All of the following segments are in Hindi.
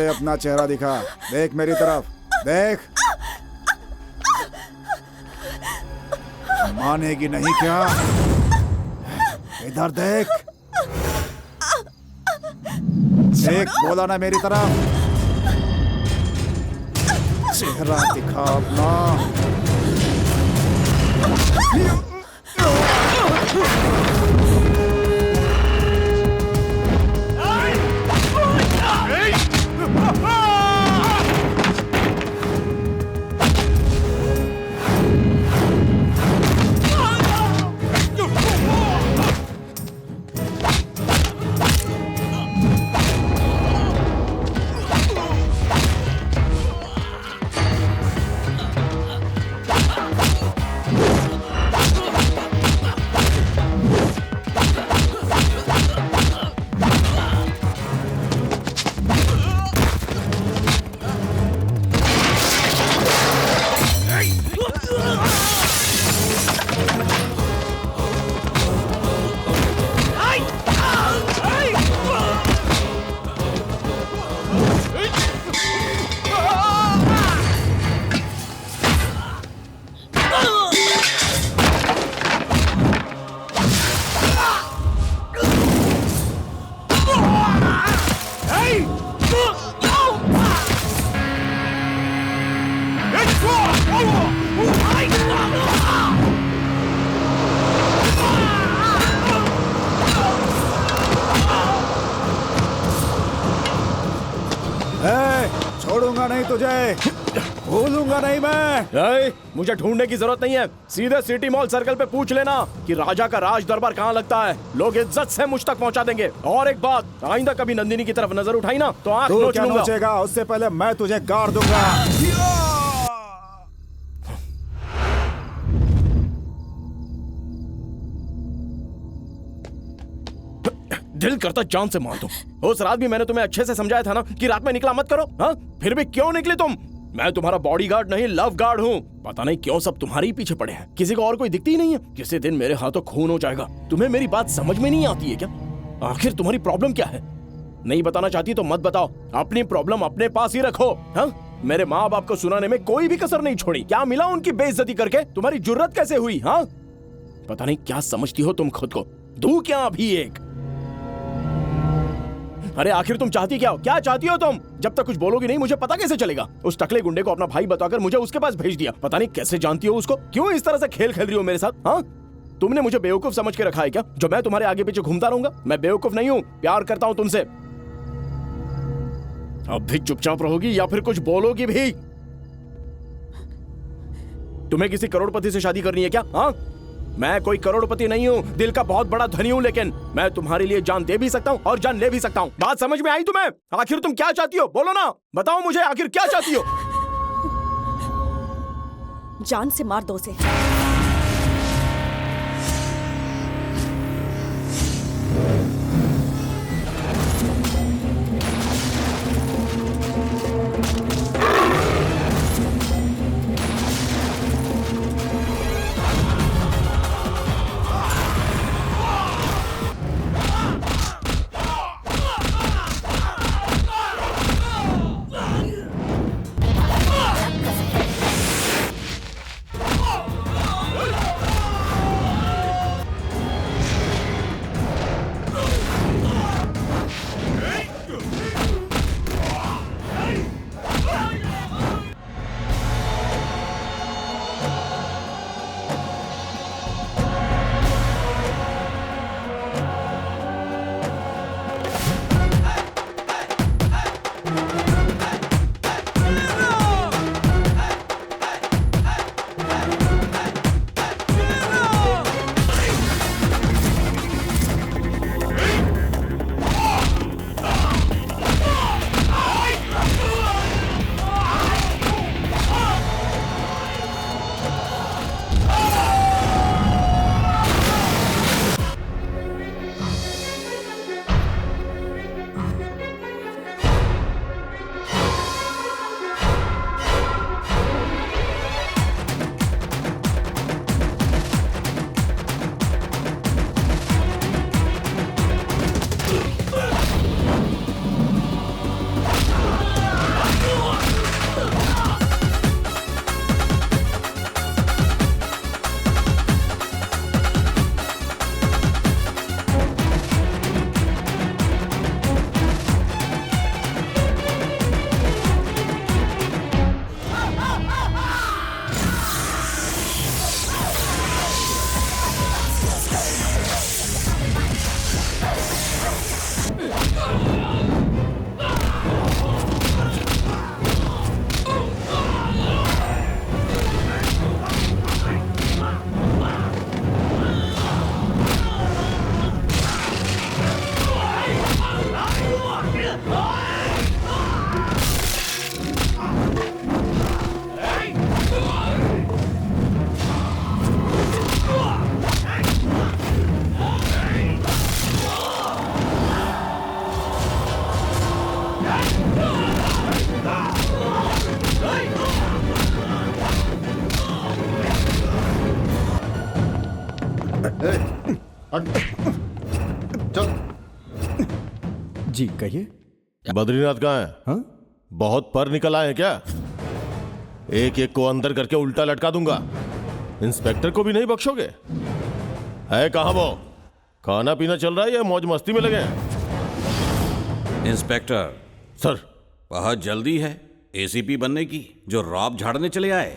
अपना चेहरा दिखा, देख मेरी तरफ, देख। मानेगी नहीं क्या? इधर देख, देख, बोला ना मेरी तरफ, चेहरा दिखा अपना। छोड़ूंगा नहीं तुझे, भूलूंगा नहीं मैं। मुझे ढूंढने की जरूरत नहीं है, सीधे सिटी मॉल सर्कल पे पूछ लेना कि राजा का राज दरबार कहाँ लगता है। लोग इज्जत से मुझ तक पहुंचा देंगे। और एक बात, आइंदा कभी नंदिनी की तरफ नजर उठाई ना तो आंख नोच लूंगा। नोचेगा, उससे पहले मैं तुझे गाड़ दूंगा। दिल करता जान से मार दूं। उस रात भी मैंने तुम्हें अच्छे से समझाया था ना कि रात में निकला मत करो। हाँ, फिर भी क्यों निकले तुम? मैं तुम्हारा बॉडीगार्ड नहीं, लव गार्ड हूँ। पता नहीं क्यों सब तुम्हारे ही पीछे पड़े हैं, किसी को और कोई दिखती ही नहीं है। किसी दिन मेरे हाथों खून हो जाएगा। तुम्हें मेरी बात समझ में नहीं आती है क्या? आखिर तुम्हारी प्रॉब्लम क्या है? नहीं बताना चाहती तो मत बताओ, अपनी प्रॉब्लम अपने पास ही रखो। हाँ, मेरे माँ बाप को सुनाने में कोई भी कसर नहीं छोड़ी। क्या मिला उनकी बेइज्जती करके? तुम्हारी जुर्रत कैसे हुई? हाँ, पता नहीं क्या समझती हो तुम खुद को। दूं क्या अभी एक? अरे आखिर तुम चाहती क्या हो? क्या चाहती हो तुम? जब तक कुछ बोलोगी नहीं मुझे पता कैसे चलेगा? उस टकले गुंडे को अपना भाई बताकर मुझे उसके पास भेज दिया। पता नहीं कैसे जानती हो उसको? क्यों इस तरह से खेल खेल रही हो मेरे साथ? हाँ, तुमने मुझे बेवकूफ समझ के रखा है क्या, जो मैं तुम्हारे आगे पीछे घूमता रहूंगा? मैं बेवकूफ नहीं हूँ, प्यार करता हूँ तुमसे। अब भी चुपचाप रहोगी या फिर कुछ बोलोगी भी? तुम्हें किसी करोड़पति से शादी करनी है क्या? हाँ, मैं कोई करोड़पति नहीं हूँ, दिल का बहुत बड़ा धनी हूँ, लेकिन मैं तुम्हारे लिए जान दे भी सकता हूँ और जान ले भी सकता हूँ। बात समझ में आई तुम्हें? आखिर तुम क्या चाहती हो? बोलो ना, बताओ मुझे, आखिर क्या चाहती हो? जान से मार दो उसे। हट चल। जी कहिए। बद्रीनाथ कहाँ है? हाँ? बहुत पर निकल आए हैं क्या? एक एक को अंदर करके उल्टा लटका दूंगा। इंस्पेक्टर को भी नहीं बख्शोगे? है कहाँ वो? खाना पीना चल रहा है या मौज मस्ती में लगे हैं? Inspector sir. बहुत जल्दी है एसीपी बनने की, जो रॉब झाड़ने चले आए।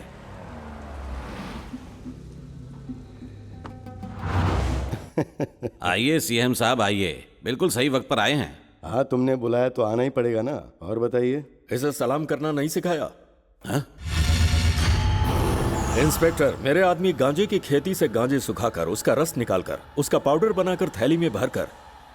आइए सीएम साहब आइए, बिल्कुल सही वक्त पर आए हैं। हाँ, तुमने बुलाया तो आना ही पड़ेगा ना। और बताइए। इसे सलाम करना नहीं सिखाया? हाँ? इंस्पेक्टर, मेरे आदमी गांजे की खेती से गांजे सुखाकर उसका रस निकालकर उसका पाउडर बनाकर थैली में भरकर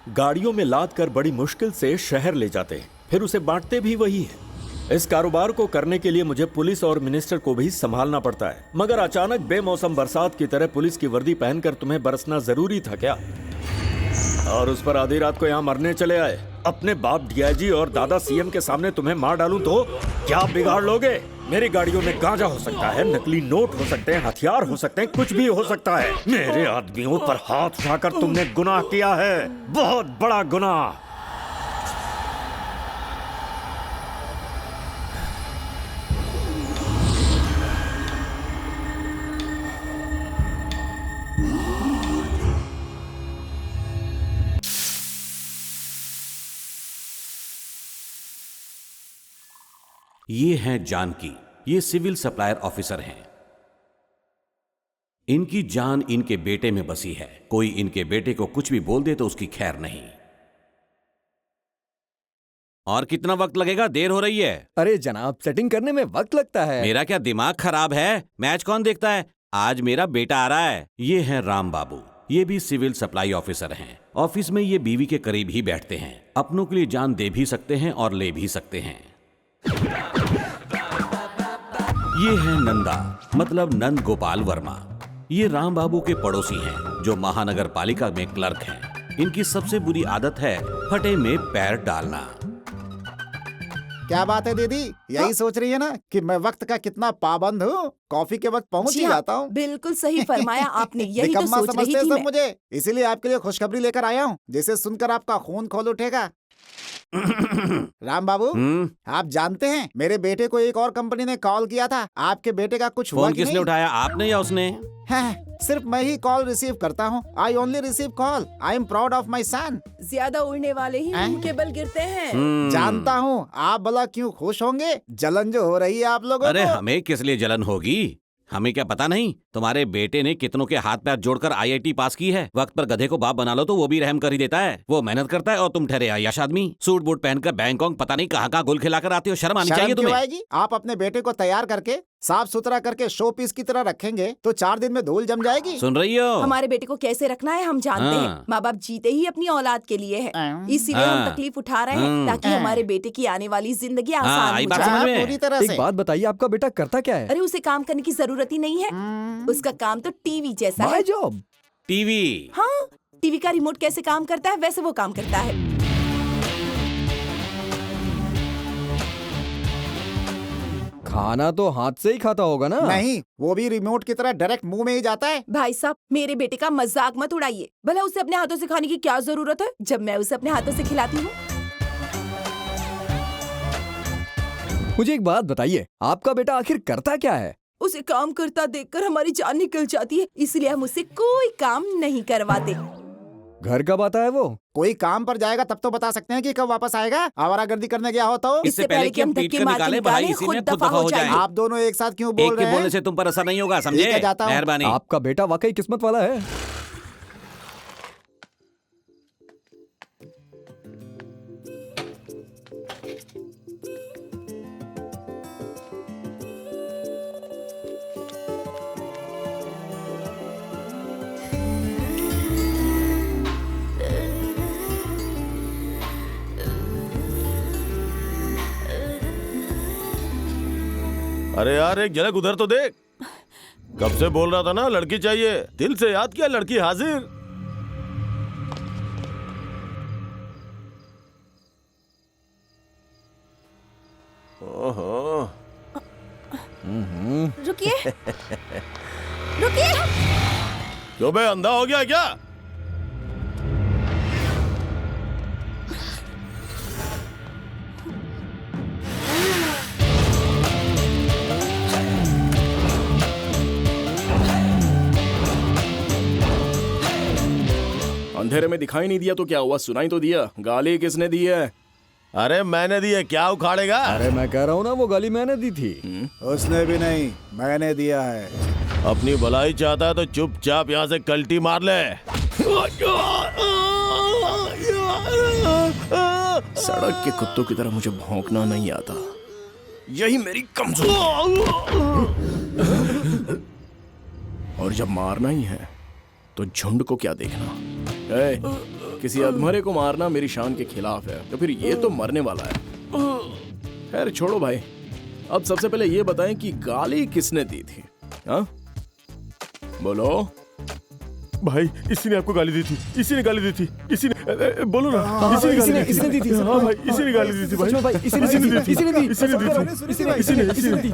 गाड़ियों में लाद कर बड़ी मुश्किल से शहर ले जाते हैं, फिर उसे बांटते भी वही है। इस कारोबार को करने के लिए मुझे पुलिस और मिनिस्टर को भी संभालना पड़ता है। मगर अचानक बेमौसम बरसात की तरह पुलिस की वर्दी पहनकर तुम्हें बरसना जरूरी था क्या? और उस पर आधी रात को यहाँ मरने चले आए। अपने बाप डीआईजी और दादा सीएम के सामने तुम्हें मार डालूं तो क्या बिगाड़ लोगे? मेरी गाड़ियों में गांजा हो सकता है, नकली नोट हो सकते हैं, हथियार हो सकते हैं, कुछ भी हो सकता है। मेरे आदमियों पर हाथ उठाकर तुमने गुनाह किया है, बहुत बड़ा गुनाह। ये हैं जानकी, ये सिविल सप्लायर ऑफिसर हैं। इनकी जान इनके बेटे में बसी है। कोई इनके बेटे को कुछ भी बोल दे तो उसकी खैर नहीं। और कितना वक्त लगेगा? देर हो रही है। अरे जनाब, सेटिंग करने में वक्त लगता है। मेरा क्या दिमाग खराब है? मैच कौन देखता है? आज मेरा बेटा आ रहा है। ये हैं राम बाबू, ये भी सिविल सप्लाई ऑफिसर हैं। ऑफिस में ये बीवी के करीब ही बैठते हैं। अपनों के लिए जान दे भी सकते हैं और ले भी सकते हैं। ये है नंदा, मतलब नंद गोपाल वर्मा। ये राम बाबू के पड़ोसी हैं, जो महानगर पालिका में क्लर्क हैं। इनकी सबसे बुरी आदत है फटे में पैर डालना। क्या बात है दीदी, यही सोच रही है ना कि मैं वक्त का कितना पाबंद हूँ? कॉफी के वक्त पहुँच जी ही हाँ, जाता हूँ। बिल्कुल सही फरमाया आपने, यही तो निकम्मा सोच रही समझते हैं थी सब मैं। मुझे, इसीलिए आपके लिए खुशखबरी लेकर आया हूँ, जिसे सुनकर आपका खून खौल उठेगा। राम बाबू, आप जानते हैं मेरे बेटे को एक और कंपनी ने कॉल किया था। आपके बेटे का कुछ हुआ फोन कि किसने नहीं? उठाया, आपने या उसने? हाँ, सिर्फ मैं ही कॉल रिसीव करता हूँ। I only receive call. I am proud of my son. ज्यादा उड़ने वाले ही मुंह के बल गिरते हैं। जानता हूँ, आप भला क्यों खुश होंगे? जलन जो हो रही है आप लोगों अरे को। हमें किस लिए जलन होगी? हमें क्या पता नहीं? तुम्हारे बेटे ने कितनों के हाथ पैर जोड़कर आईआईटी पास की है। वक्त पर गधे को बाप बना लो तो वो भी रहम कर ही देता है। वो मेहनत करता है और तुम ठहरे अय्याश आदमी। सूट बूट पहनकर बैंकॉक पता नहीं कहाँ भूल खिलाकर आते हो। शर्म आनी चाहिए शर्म क्यों तुम्हें। आएगी? आप अपने बेटे को तैयार करके साफ सुथरा करके शो पीस की तरह रखेंगे तो 4 दिन में धूल जम जाएगी। सुन रही हो? हमारे बेटे को कैसे रखना है हम जानते हाँ। हैं। माँ बाप जीते ही अपनी औलाद के लिए है, इसीलिए हम हाँ। तकलीफ उठा रहे हैं ताकि हमारे बेटे की आने वाली जिंदगी हाँ, आसान आई हो बात जाए। समझ हाँ, में। पूरी तरह एक से। बात बताइए, आपका बेटा करता क्या है? अरे उसे काम करने की जरूरत ही नहीं है, उसका काम तो टीवी जैसा है। My job. टीवी। हाँ, टीवी का रिमोट कैसे काम करता है वैसे वो काम करता है। खाना तो हाथ से ही खाता होगा ना? नहीं, वो भी रिमोट की तरह डायरेक्ट मुंह में ही जाता है। भाई साहब, मेरे बेटे का मजाक मत उड़ाइए। भला उसे अपने हाथों से खाने की क्या जरूरत है जब मैं उसे अपने हाथों से खिलाती हूँ। मुझे एक बात बताइए, आपका बेटा आखिर करता क्या है? उसे काम करता देखकर हमारी जान निकल जाती है, इसलिए हम उससे कोई काम नहीं करवाते। घर कब आता है वो? कोई काम पर जाएगा तब तो बता सकते हैं कि कब वापस आएगा। आवारागर्दी करने गया हो तो। इससे पहले कि हम पीट कर निकाले, भलाई इसी में खुद दफा हो जाए। आप दोनों एक साथ क्यों बोल एक के रहे बोलने हैं? से तुम पर असर नहीं होगा, ठीक समझे? है, जाता हूँ। मेहरबानी। आपका बेटा वाकई किस्मत वाला है। अरे यार, एक झलक उधर तो देख। कब से बोल रहा था ना लड़की चाहिए। दिल से याद किया, लड़की हाजिर। ओहो। रुकिए रुकिए। क्यों बे, अंधा हो गया क्या? अंधेरे में दिखाई नहीं दिया तो क्या हुआ, सुनाई तो दिया। गाली किसने दी है? अरे मैंने दी है, क्या उखाड़ेगा? अरे मैं कह रहा हूँ ना, वो गाली मैंने दी थी। उसने भी नहीं, मैंने दिया है। अपनी भलाई चाहता है तो चुपचाप यहाँ से कल्टी मार ले। सड़क के कुत्तों की तरह मुझे भौंकना नहीं आता, यही मेरी कमजोरी। और जब मारना ही है तो झुंड को क्या देखना। किसी अधमरे को मारना मेरी शान के खिलाफ है, तो फिर ये तो मरने वाला है। खैर छोड़ो भाई, अब सबसे पहले ये बताएं कि गाली किसने दी थी? हाँ बोलो भाई इसी ने आपको गाली दी थी, इसी ने गाली दी थी, इसी ने, बोलो ना। इसने दी थी। हाँ भाई इसी ने गाली दी थी भाई, इसने दी।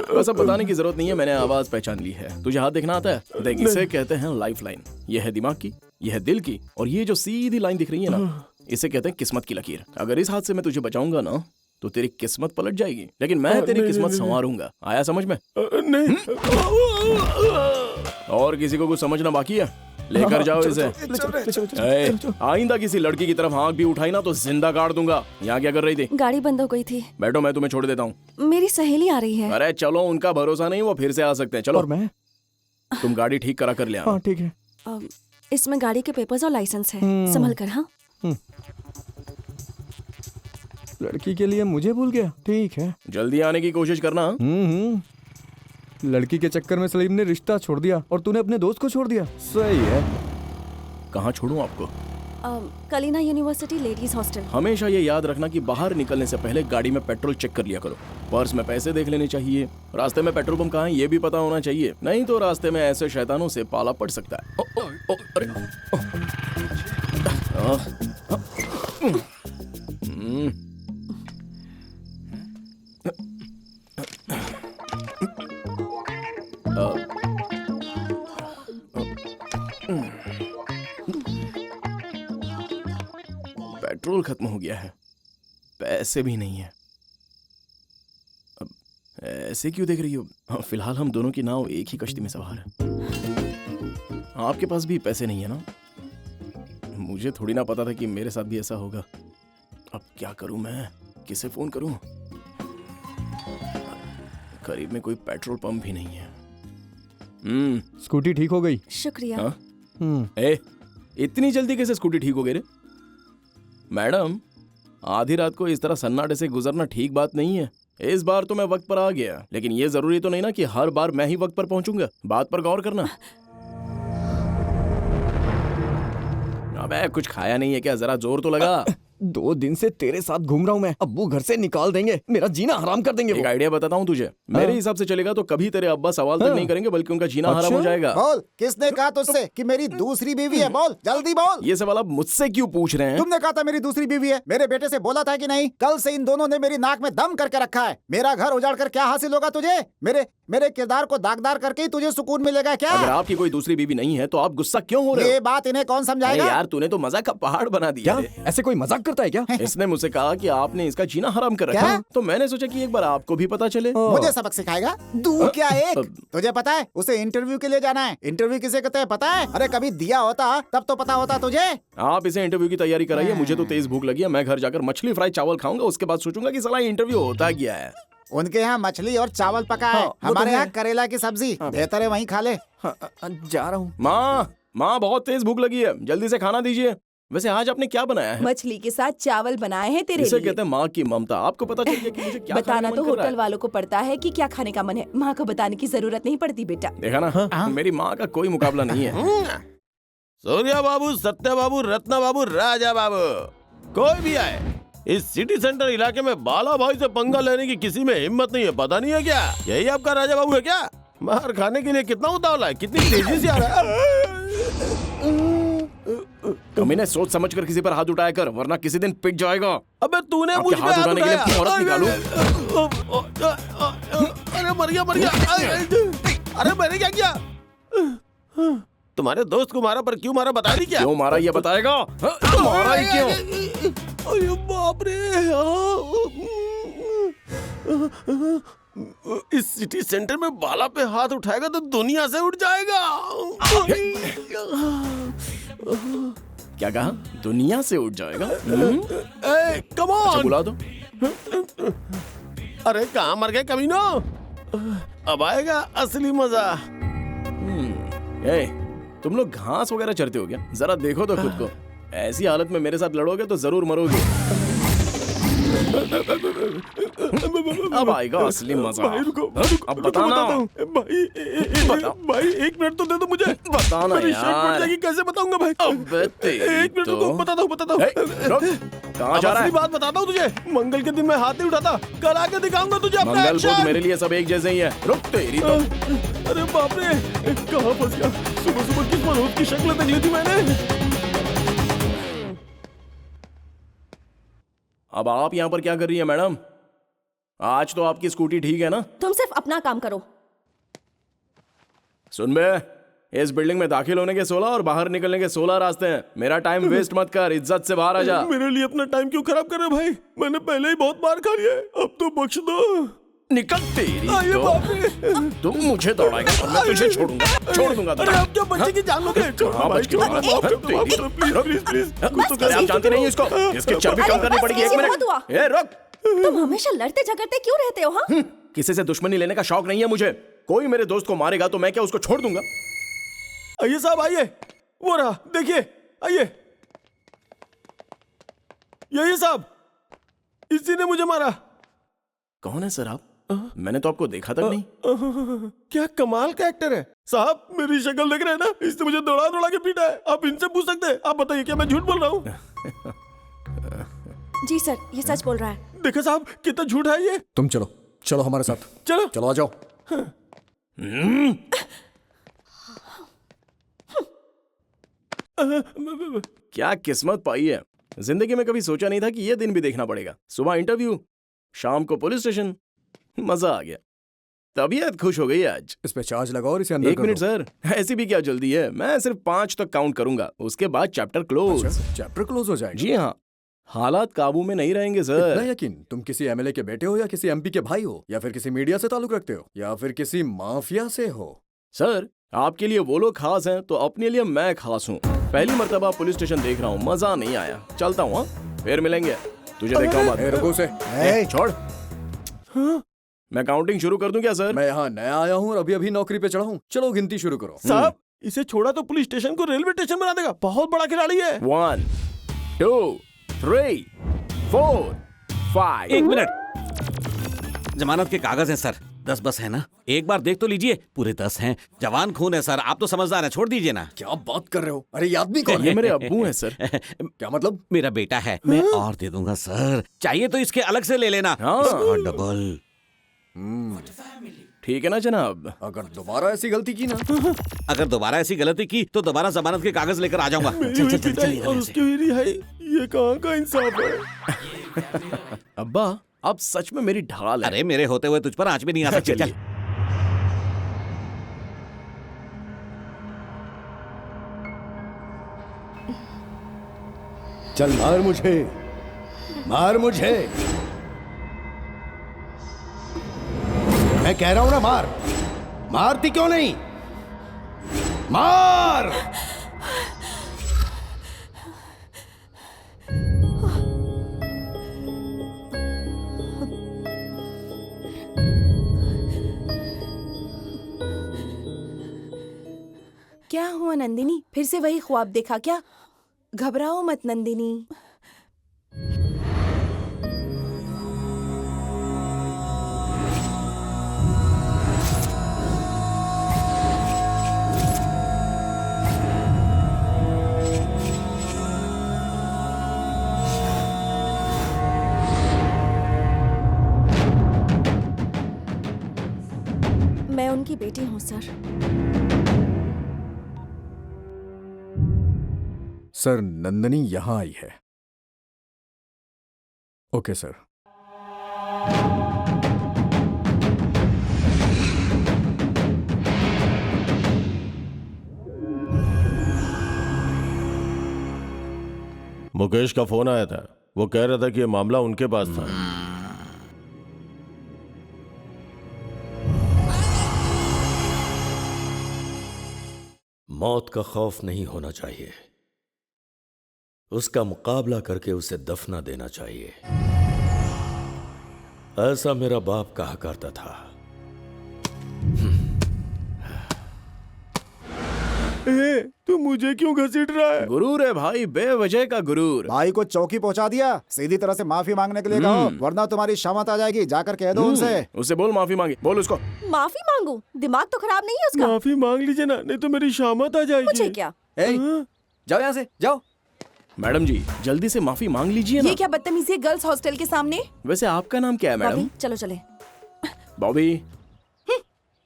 बस अब बताने की जरूरत नहीं है, मैंने आवाज पहचान ली है। तुझे हाथ देखना आता है? देख, इसे कहते हैं लाइफ लाइन। ये है दिमाग की, ये है दिल की, और ये जो सीधी लाइन दिख रही है ना, इसे कहते हैं किस्मत की लकीर। अगर इस हाथ से मैं तुझे बचाऊंगा ना तो तेरी किस्मत पलट जाएगी, लेकिन मैं तेरी किस्मत संवारूंगा। आया समझ में? नहीं। और किसी को कुछ समझना बाकी है? लेकर जाओ इसे। आइंदा किसी लड़की की तरफ आंख भी उठाई ना तो जिंदा गाड़ दूंगा। यहाँ क्या कर रही थी? गाड़ी बंद हो गई थी। बैठो, मैं तुम्हें छोड़ देता हूँ। मेरी सहेली आ रही है। अरे चलो, उनका भरोसा नहीं, वो फिर से आ सकते हैं। चलो। और मैं? तुम गाड़ी ठीक करा कर ले आना। हाँ ठीक है। इसमें गाड़ी के पेपर्स और लाइसेंस है, संभल कर। हाँ लड़की के लिए मुझे भूल गया। ठीक है, जल्दी आने की कोशिश करना। लड़की के चक्कर में सलीम ने रिश्ता छोड़ दिया और तूने अपने दोस्त को छोड़ दिया। सही है। कहाँ छोड़ूं आपको? Kalina university ladies hostel. हमेशा ये याद रखना कि बाहर निकलने से पहले गाड़ी में पेट्रोल चेक कर लिया करो। पर्स में पैसे देख लेने चाहिए। रास्ते में पेट्रोल पंप कहाँ है ये भी पता होना चाहिए, नहीं तो रास्ते में ऐसे शैतानों से पाला पड़ सकता है। अरे पेट्रोल खत्म हो गया है, पैसे भी नहीं है। अब ऐसे क्यों देख रही हो? फिलहाल हम दोनों की नाव एक ही कश्ती में सवार है। आपके पास भी पैसे नहीं है ना? मुझे थोड़ी ना पता था कि मेरे साथ भी ऐसा होगा। अब क्या करूं मैं? किसे फोन करूं? करीब में कोई पेट्रोल पंप भी नहीं है। स्कूटी ठीक हो गई। शुक्रिया। हाँ? इतनी जल्दी कैसे स्कूटी ठीक हो गई रे? मैडम, आधी रात को इस तरह सन्नाटे से गुजरना ठीक बात नहीं है। इस बार तो मैं वक्त पर आ गया, लेकिन ये जरूरी तो नहीं ना कि हर बार मैं ही वक्त पर पहुंचूंगा। बात पर गौर करना। अबे कुछ खाया नहीं है क्या? जरा जोर तो लगा। 2 दिन से तेरे साथ घूम रहा हूँ मैं। अब्बू घर से निकाल देंगे, मेरा जीना हराम कर देंगे। एक आइडिया बताता हूँ तुझे। मेरे हिसाब से चलेगा तो कभी तेरे अब्बा सवाल तक नहीं करेंगे, बल्कि उनका जीना हराम हो जाएगा। बोल, किसने कहा तुझसे कि मेरी दूसरी बीवी है? बोल जल्दी बोल। ये सवाल आप मुझसे क्यों पूछ रहे हैं? तुमने कहा था मेरी दूसरी बीवी है। मेरे बेटे से बोला था कि नहीं? कल से इन दोनों ने मेरी नाक में दम करके रखा है। मेरा घर उजाड़ कर क्या हासिल होगा तुझे? मेरे किरदार को दागदार करके ही तुझे सुकून मिलेगा क्या? अगर आपकी कोई दूसरी बीवी नहीं है तो आप गुस्सा क्यों हो रहे हो? ये बात इन्हें कौन समझाएगा? यार तूने तो मजाक का पहाड़ बना दिया। क्या ऐसे कोई मजाक करता है क्या? इसने मुझसे कहा कि आपने इसका जीना हराम कर रखा है, तो मैंने सोचा कि एक बार आपको भी पता चले। मुझे सबक सिखाएगा? दूर क्या एक? तुझे पता है उसे इंटरव्यू के लिए जाना है। इंटरव्यू किसे कहते हैं पता है? अरे कभी दिया होता तब तो पता होता तुझे। आप इसे इंटरव्यू की तैयारी कराइए, मुझे तो तेज भूख लगी है। मैं घर जाकर मछली फ्राई चावल खाऊंगा, उसके बाद सोचूंगा कि साला इंटरव्यू होता क्या है। उनके यहाँ मछली और चावल पका है, हमारे यहाँ करेला की सब्जी। बेहतर है वहीं खा ले। जा रहा हूँ। माँ बहुत तेज भूख लगी है, जल्दी से खाना दीजिए। वैसे आज आपने क्या बनाया है? मछली के साथ चावल बनाए हैं तेरे इसे लिए। कहते हैं माँ की ममता। आपको पता चल गया कि मुझे क्या बताना खाने का तो मन कर रहा होटल वालों को पड़ता है कि क्या खाने का मन है, माँ को बताने की जरूरत नहीं पड़ती बेटा। देखा ना, मेरी माँ का कोई मुकाबला नहीं है। सूर्या बाबू, सत्या बाबू, रत्ना बाबू, राजा बाबू, कोई भी आए, इस सिटी सेंटर इलाके में बाला भाई से पंगा लेने की किसी में हिम्मत नहीं है। पता नहीं है क्या यही आपका राजा बाबू है क्या? मार खाने के लिए कितना उतावला है, कितनी तेजी से आ रहा है। कमीने सोच समझ कर किसी पर हाथ उठाया कर, वरना किसी दिन पिट जाएगा। अबे तूने आपके मुझ पे हाथ हाथ उठाने के लिए उठाया। औरत निकालूं? अरे मर गया। अरे मैंने क्या किया? तुम्हारे दोस्त को मारा, पर क्यों मारा बता दी क्या? क्यों मारा ये बताएगा? मारा ही क्यों? अरे बाप रे। इस सिटी सेंटर में बाला पे हाथ उठाएगा तो दुनिया से उठ जाएगा। क्या कहा? दुनिया से उठ जाएगा? कम अच्छा, ऑन। बुला दो। अरे कहाँ मर गए कमीनो? अब आएगा असली मजा। ए, तुम लोग घास वगैरह चरते हो क्या? जरा देखो तो खुद को। ऐसी हालत में मेरे साथ लड़ोगे तो जरूर मरोगे। अब आएगा असली मजा। भाई रुको, अब बताना। भाई बताओ। भाई 1 मिनट तो दे दो मुझे। बताना मेरी शर्ट फट यार। जाएगी, कैसे बताऊंगा भाई? अबे तेरी 1 मिनट तो। रुको, बताता हूँ ए, रुक। कहाँ जा रहा असली है? बात बताता हूँ तुझे। मंगल के दिन मैं हाथ नहीं उठाता, कल आके दिखाऊंगा तुझे अपना मंगल बुध एक्शन। मेरे लिए सब एक जैसे ही है। रुक तेरी तो। अरे बाप रे, कहाँ फंस गया? सुबह सुबह किस मनोज की शक्ल देख ली थी मैंने। अब आप यहाँ पर क्या कर रही है मैडम? आज तो आपकी स्कूटी ठीक है ना? तुम सिर्फ अपना काम करो। सुन बे, इस बिल्डिंग में दाखिल होने के 16 और बाहर निकलने के 16 रास्ते हैं। मेरा टाइम वेस्ट मत कर, इज्जत से बाहर आ जा। मेरे लिए अपना टाइम क्यों खराब कर रहे हो भाई? मैंने पहले ही बहुत मार खा लिया है, अब तो बख्श दो। निकल तेरी आइए तो। बाप रे। तुम मुझे दौड़ाएगा और मैं तुझे छोड़ दूंगा अरे आप क्या बच्चे की जान लोगे? छोड़ हाँ, भाई, बच के छोड़, बाहर। माफ कर दो, माफ तेरी कर दो, प्लीज प्लीज प्लीज। कुछ तो अरे आप कर। जानते नहीं इसको। इसकी चर्बी कम करनी पड़ेगी। 1 बहुत हुआ। मिनट। ए रुक। तुम हमेशा लड़ते झगड़ते क्यों रहते हो? हाँ, किसी से दुश्मनी लेने का शौक नहीं है मुझे। कोई मेरे दोस्त को मारेगा तो मैं क्या उसको छोड़ दूंगा? आइए साहब आइए, वो रहा देखिए, आइए। यही साहब, इसी ने मुझे मारा। कौन है सर आप? मैंने तो आपको देखा तक नहीं। क्या कमाल का एक्टर है साहब। मेरी शक्ल देख रहे हैं ना, इसने मुझे दौड़ा दौड़ा के पीटा है। आप इनसे पूछ सकते हैं। आप बताइए क्या मैं झूठ बोल रहा हूँ? जी सर, ये सच बोल रहा है। देखो साहब कितना झूठ है ये। तुम चलो, चलो हमारे साथ। चलो चलो आ जाओ। क्या किस्मत पाई है। जिंदगी में कभी सोचा नहीं था कि ये दिन भी देखना पड़ेगा। सुबह इंटरव्यू, शाम को पुलिस स्टेशन। मजा आ गया, तबीयत खुश हो गई आज। इस पे चार्ज लगाओ और इसे अंदर 1 कर मिनट दो। सर, ऐसी भी क्या जल्दी है? मैं सिर्फ 5 तक काउंट करूंगा, उसके बाद चैप्टर क्लोज। अच्छा, चैप्टर क्लोज हो जाएगा। जी हाँ, हालात काबू में नहीं रहेंगे इतना सर। यकीन? तुम किसी एमएलए के बेटे हो या किसी एमपी के भाई हो या फिर किसी मीडिया से ताल्लुक रखते हो या फिर किसी माफिया से हो? सर आपके लिए वो लोग खास हैं तो अपने लिए मैं खास हूँ। पहली मर्तबा पुलिस स्टेशन देख रहा हूँ, मजा नहीं आया। चलता हूँ, फिर मिलेंगे। तुझे देखा हूँ बाद ए, में। रुको उसे। ए, छोड़। मैं काउंटिंग शुरू कर दूं क्या सर? मैं यहाँ नया आया हूँ और अभी अभी नौकरी पे चढ़ा हूँ। चलो गिनती शुरू करो। साहब इसे छोड़ा तो पुलिस स्टेशन को रेलवे स्टेशन बना देगा। बहुत बड़ा खिलाड़ी है। 1 2 3 4 5। 1 मिनट। जमानत के कागज हैं सर, 10 बस है ना? एक बार देख तो लीजिए, पूरे 10 हैं। जवान खून है सर, आप तो समझदार हैं, छोड़ दीजिए ना। क्या बात कर रहे हो? अरे ये आदमी कौन ये है? मेरे अब्बू हैं सर। क्या मतलब? मेरा बेटा है, मैं और दे दूंगा सर। चाहिए तो इसके अलग से ले लेना। हाँ। इसका डबल। ठीक है ना जनाब? अगर दोबारा ऐसी गलती की ना। अगर दोबारा ऐसी गलती की तो दोबारा जमानत के कागज लेकर आ जाऊंगा। मेरी चल हुई चल चल पिटाई चल और इधर उसकी से। हुई रिहाई, ये कहाँ का इंसाफ है? अब्बा आप सच में मेरी ढाल है। अरे मेरे होते हुए तुझ पर आंच भी नहीं आ सकती। चल। चल मार मुझे, मार मुझे। मैं कह रहा हूं ना मार। मारती क्यों नहीं? मार। क्या हुआ नंदिनी? फिर से वही ख्वाब देखा क्या? घबराओ मत नंदिनी। मैं उनकी बेटी हूँ सर। सर नंदनी यहाँ आई है। Okay sir. मुकेश का फोन आया था। वो कह रहा था कि ये मामला उनके पास था। मौत का खौफ नहीं होना चाहिए, उसका मुकाबला करके उसे दफना देना चाहिए। ऐसा मेरा बाप कहा करता था। तू मुझे क्यों घसीट रहा है? गुरूर है भाई, बेवजह का गुरूर। भाई को चौकी पहुंचा दिया, सीधी तरह से माफी मांगने के लिए कहो, वरना तुम्हारी शामत आ जाएगी। जाकर कह दो उनसे। उससे बोल माफी मांगे, बोल उसको। माफी मांगू? दिमाग तो खराब नहीं है उसका? माफी मांग लीजिए ना, नहीं तो मेरी शामत आ जाएगी। मुझे क्या? जाओ यहाँ से, जाओ। मैडम जी जल्दी से माफी मांग लीजिए ना। ये क्या बदतमीजी है गर्ल्स हॉस्टल के सामने? वैसे आपका नाम क्या है मैडम? बॉबी, चलो चले। बॉबी,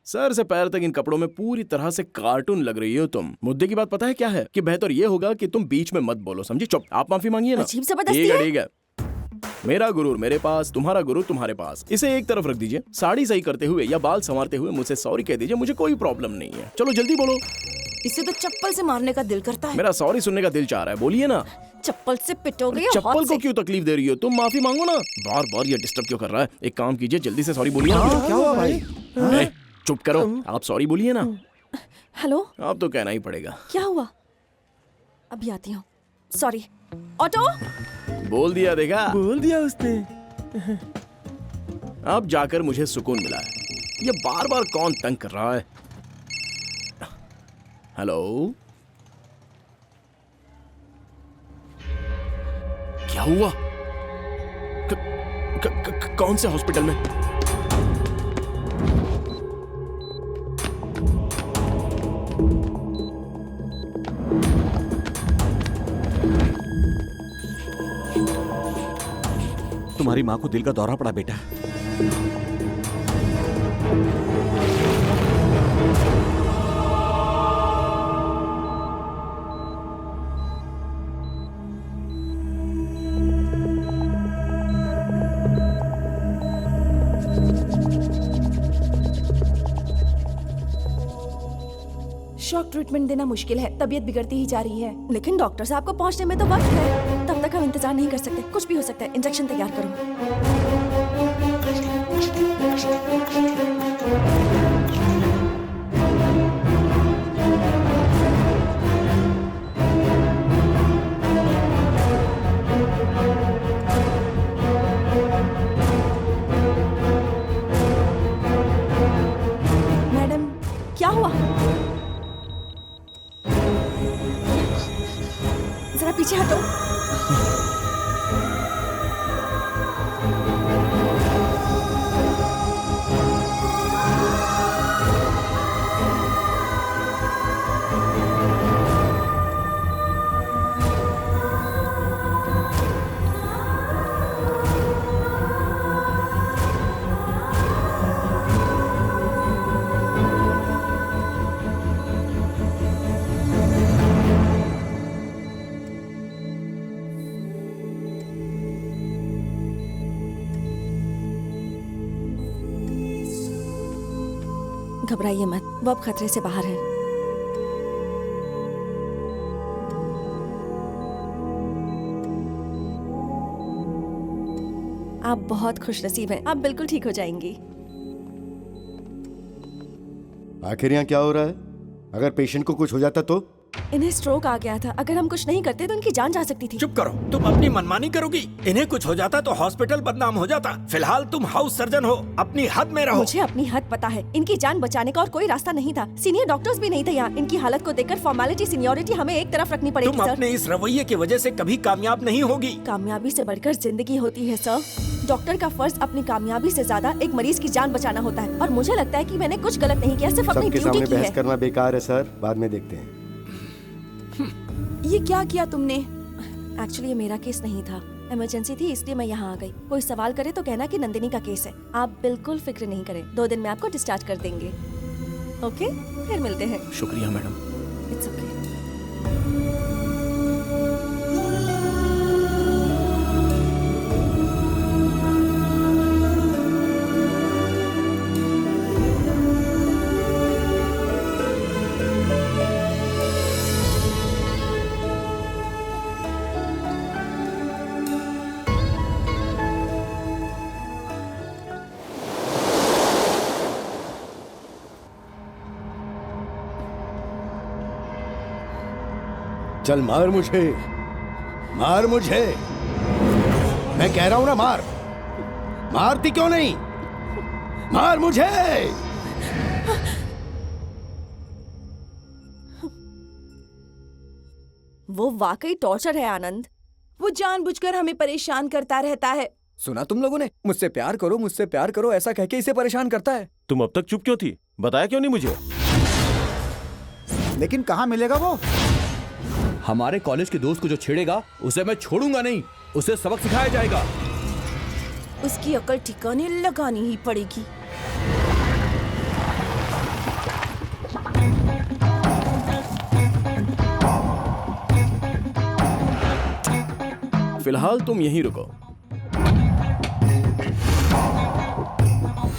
सर से पैर तक इन कपड़ों में पूरी तरह से कार्टून लग रही हो तुम। मुद्दे की बात पता है क्या है? कि बेहतर ये होगा कि तुम बीच में मत बोलो, समझी? चुप। आप माफी मांगिए ना। अजीब जबरदस्ती ठीक है, है। ठीक है। मेरा गुरूर मेरे पास, तुम्हारा गुरूर तुम्हारे पास। इसे एक तरफ रख दीजिए। साड़ी सही करते हुए या बाल संवारते हुए मुझसे सॉरी कह दीजिए, मुझे कोई प्रॉब्लम नहीं है। चलो जल्दी बोलो। इसे तो चप्पल से मारने का दिल करता है। मेरा सॉरी सुनने का दिल चाह रहा है, बोलिए ना। चप्पल से पिटोगे या चप्पल हाथ को से? क्यों तकलीफ दे रही हो? तुम माफी मांगो ना। बार बार ये डिस्टर्ब क्यों कर रहा है? एक काम कीजिए, जल्दी से सॉरी बोलिए ना। क्या हुआ भाई? ए, चुप करो, आप सॉरी बोलिए ना। हेलो, आप तो कहना ही पड़ेगा। क्या हुआ? अभी आती हूँ। सॉरी। ऑटो। बोल दिया, देखा? बोल दिया उसने। अब जाकर मुझे सुकून मिला है। ये बार बार कौन तंग कर रहा है? हेलो, क्या हुआ? कौन से हॉस्पिटल में? तुम्हारी माँ को दिल का दौरा पड़ा बेटा। शॉक ट्रीटमेंट देना मुश्किल है, तबीयत बिगड़ती ही जा रही है। लेकिन डॉक्टर साहब को पहुंचने में तो वक्त है। तब तक हम इंतजार नहीं कर सकते। कुछ भी हो सकता है। इंजेक्शन तैयार करो। मैडम, क्या हुआ? जरा पीछे हटो। घबराइए मत, वो अब खतरे से बाहर है। आप बहुत खुशनसीब हैं। आप बिल्कुल ठीक हो जाएंगी। आखिर यहाँ क्या हो रहा है? अगर पेशेंट को कुछ हो जाता तो? इन्हें स्ट्रोक आ गया था। अगर हम कुछ नहीं करते तो इनकी जान जा सकती थी। चुप करो, तुम अपनी मनमानी करोगी। इन्हें कुछ हो जाता तो हॉस्पिटल बदनाम हो जाता। फिलहाल तुम हाउस सर्जन हो, अपनी हद में रहो। मुझे अपनी हद पता है। इनकी जान बचाने का और कोई रास्ता नहीं था। सीनियर डॉक्टर्स भी नहीं थे यहाँ। इनकी हालत को देखकर फॉर्मेलिटी सीनियरिटी हमें एक तरफ रखनी पड़ेगी तुम सर। अपने इस रवैये की वजह से कभी कामयाब नहीं होगी। कामयाबी से बढ़कर जिंदगी होती है सर। डॉक्टर का फर्ज अपनी कामयाबी से ज्यादा एक मरीज की जान बचाना होता है। और मुझे लगता है कि मैंने कुछ गलत नहीं किया, सिर्फ अपनी सबके ड्यूटी सामने की बहस है। करना बेकार है सर, बाद में देखते हैं। ये क्या किया तुमने? एक्चुअली ये मेरा केस नहीं था। इमरजेंसी थी इसलिए मैं यहाँ आ गई। कोई सवाल करे तो कहना कि नंदिनी का केस है। आप बिल्कुल फिक्र नहीं करें, 2 दिन में आपको डिस्चार्ज कर देंगे। ओके, फिर मिलते हैं। शुक्रिया मैडम। It's okay. चल मार मुझे, मार मुझे, मैं कह रहा हूं ना मार। मारती क्यों नहीं? मार मुझे। वो वाकई टॉर्चर है आनंद। वो जानबूझकर हमें परेशान करता रहता है। सुना तुम लोगों ने, मुझसे प्यार करो ऐसा कह के इसे परेशान करता है। तुम अब तक चुप क्यों थी? बताया क्यों नहीं मुझे? लेकिन कहाँ मिलेगा वो? हमारे कॉलेज के दोस्त को जो छेड़ेगा उसे मैं छोड़ूंगा नहीं, उसे सबक सिखाया जाएगा। उसकी अकल ठिकाने लगानी ही पड़ेगी। फिलहाल तुम यहीं रुको।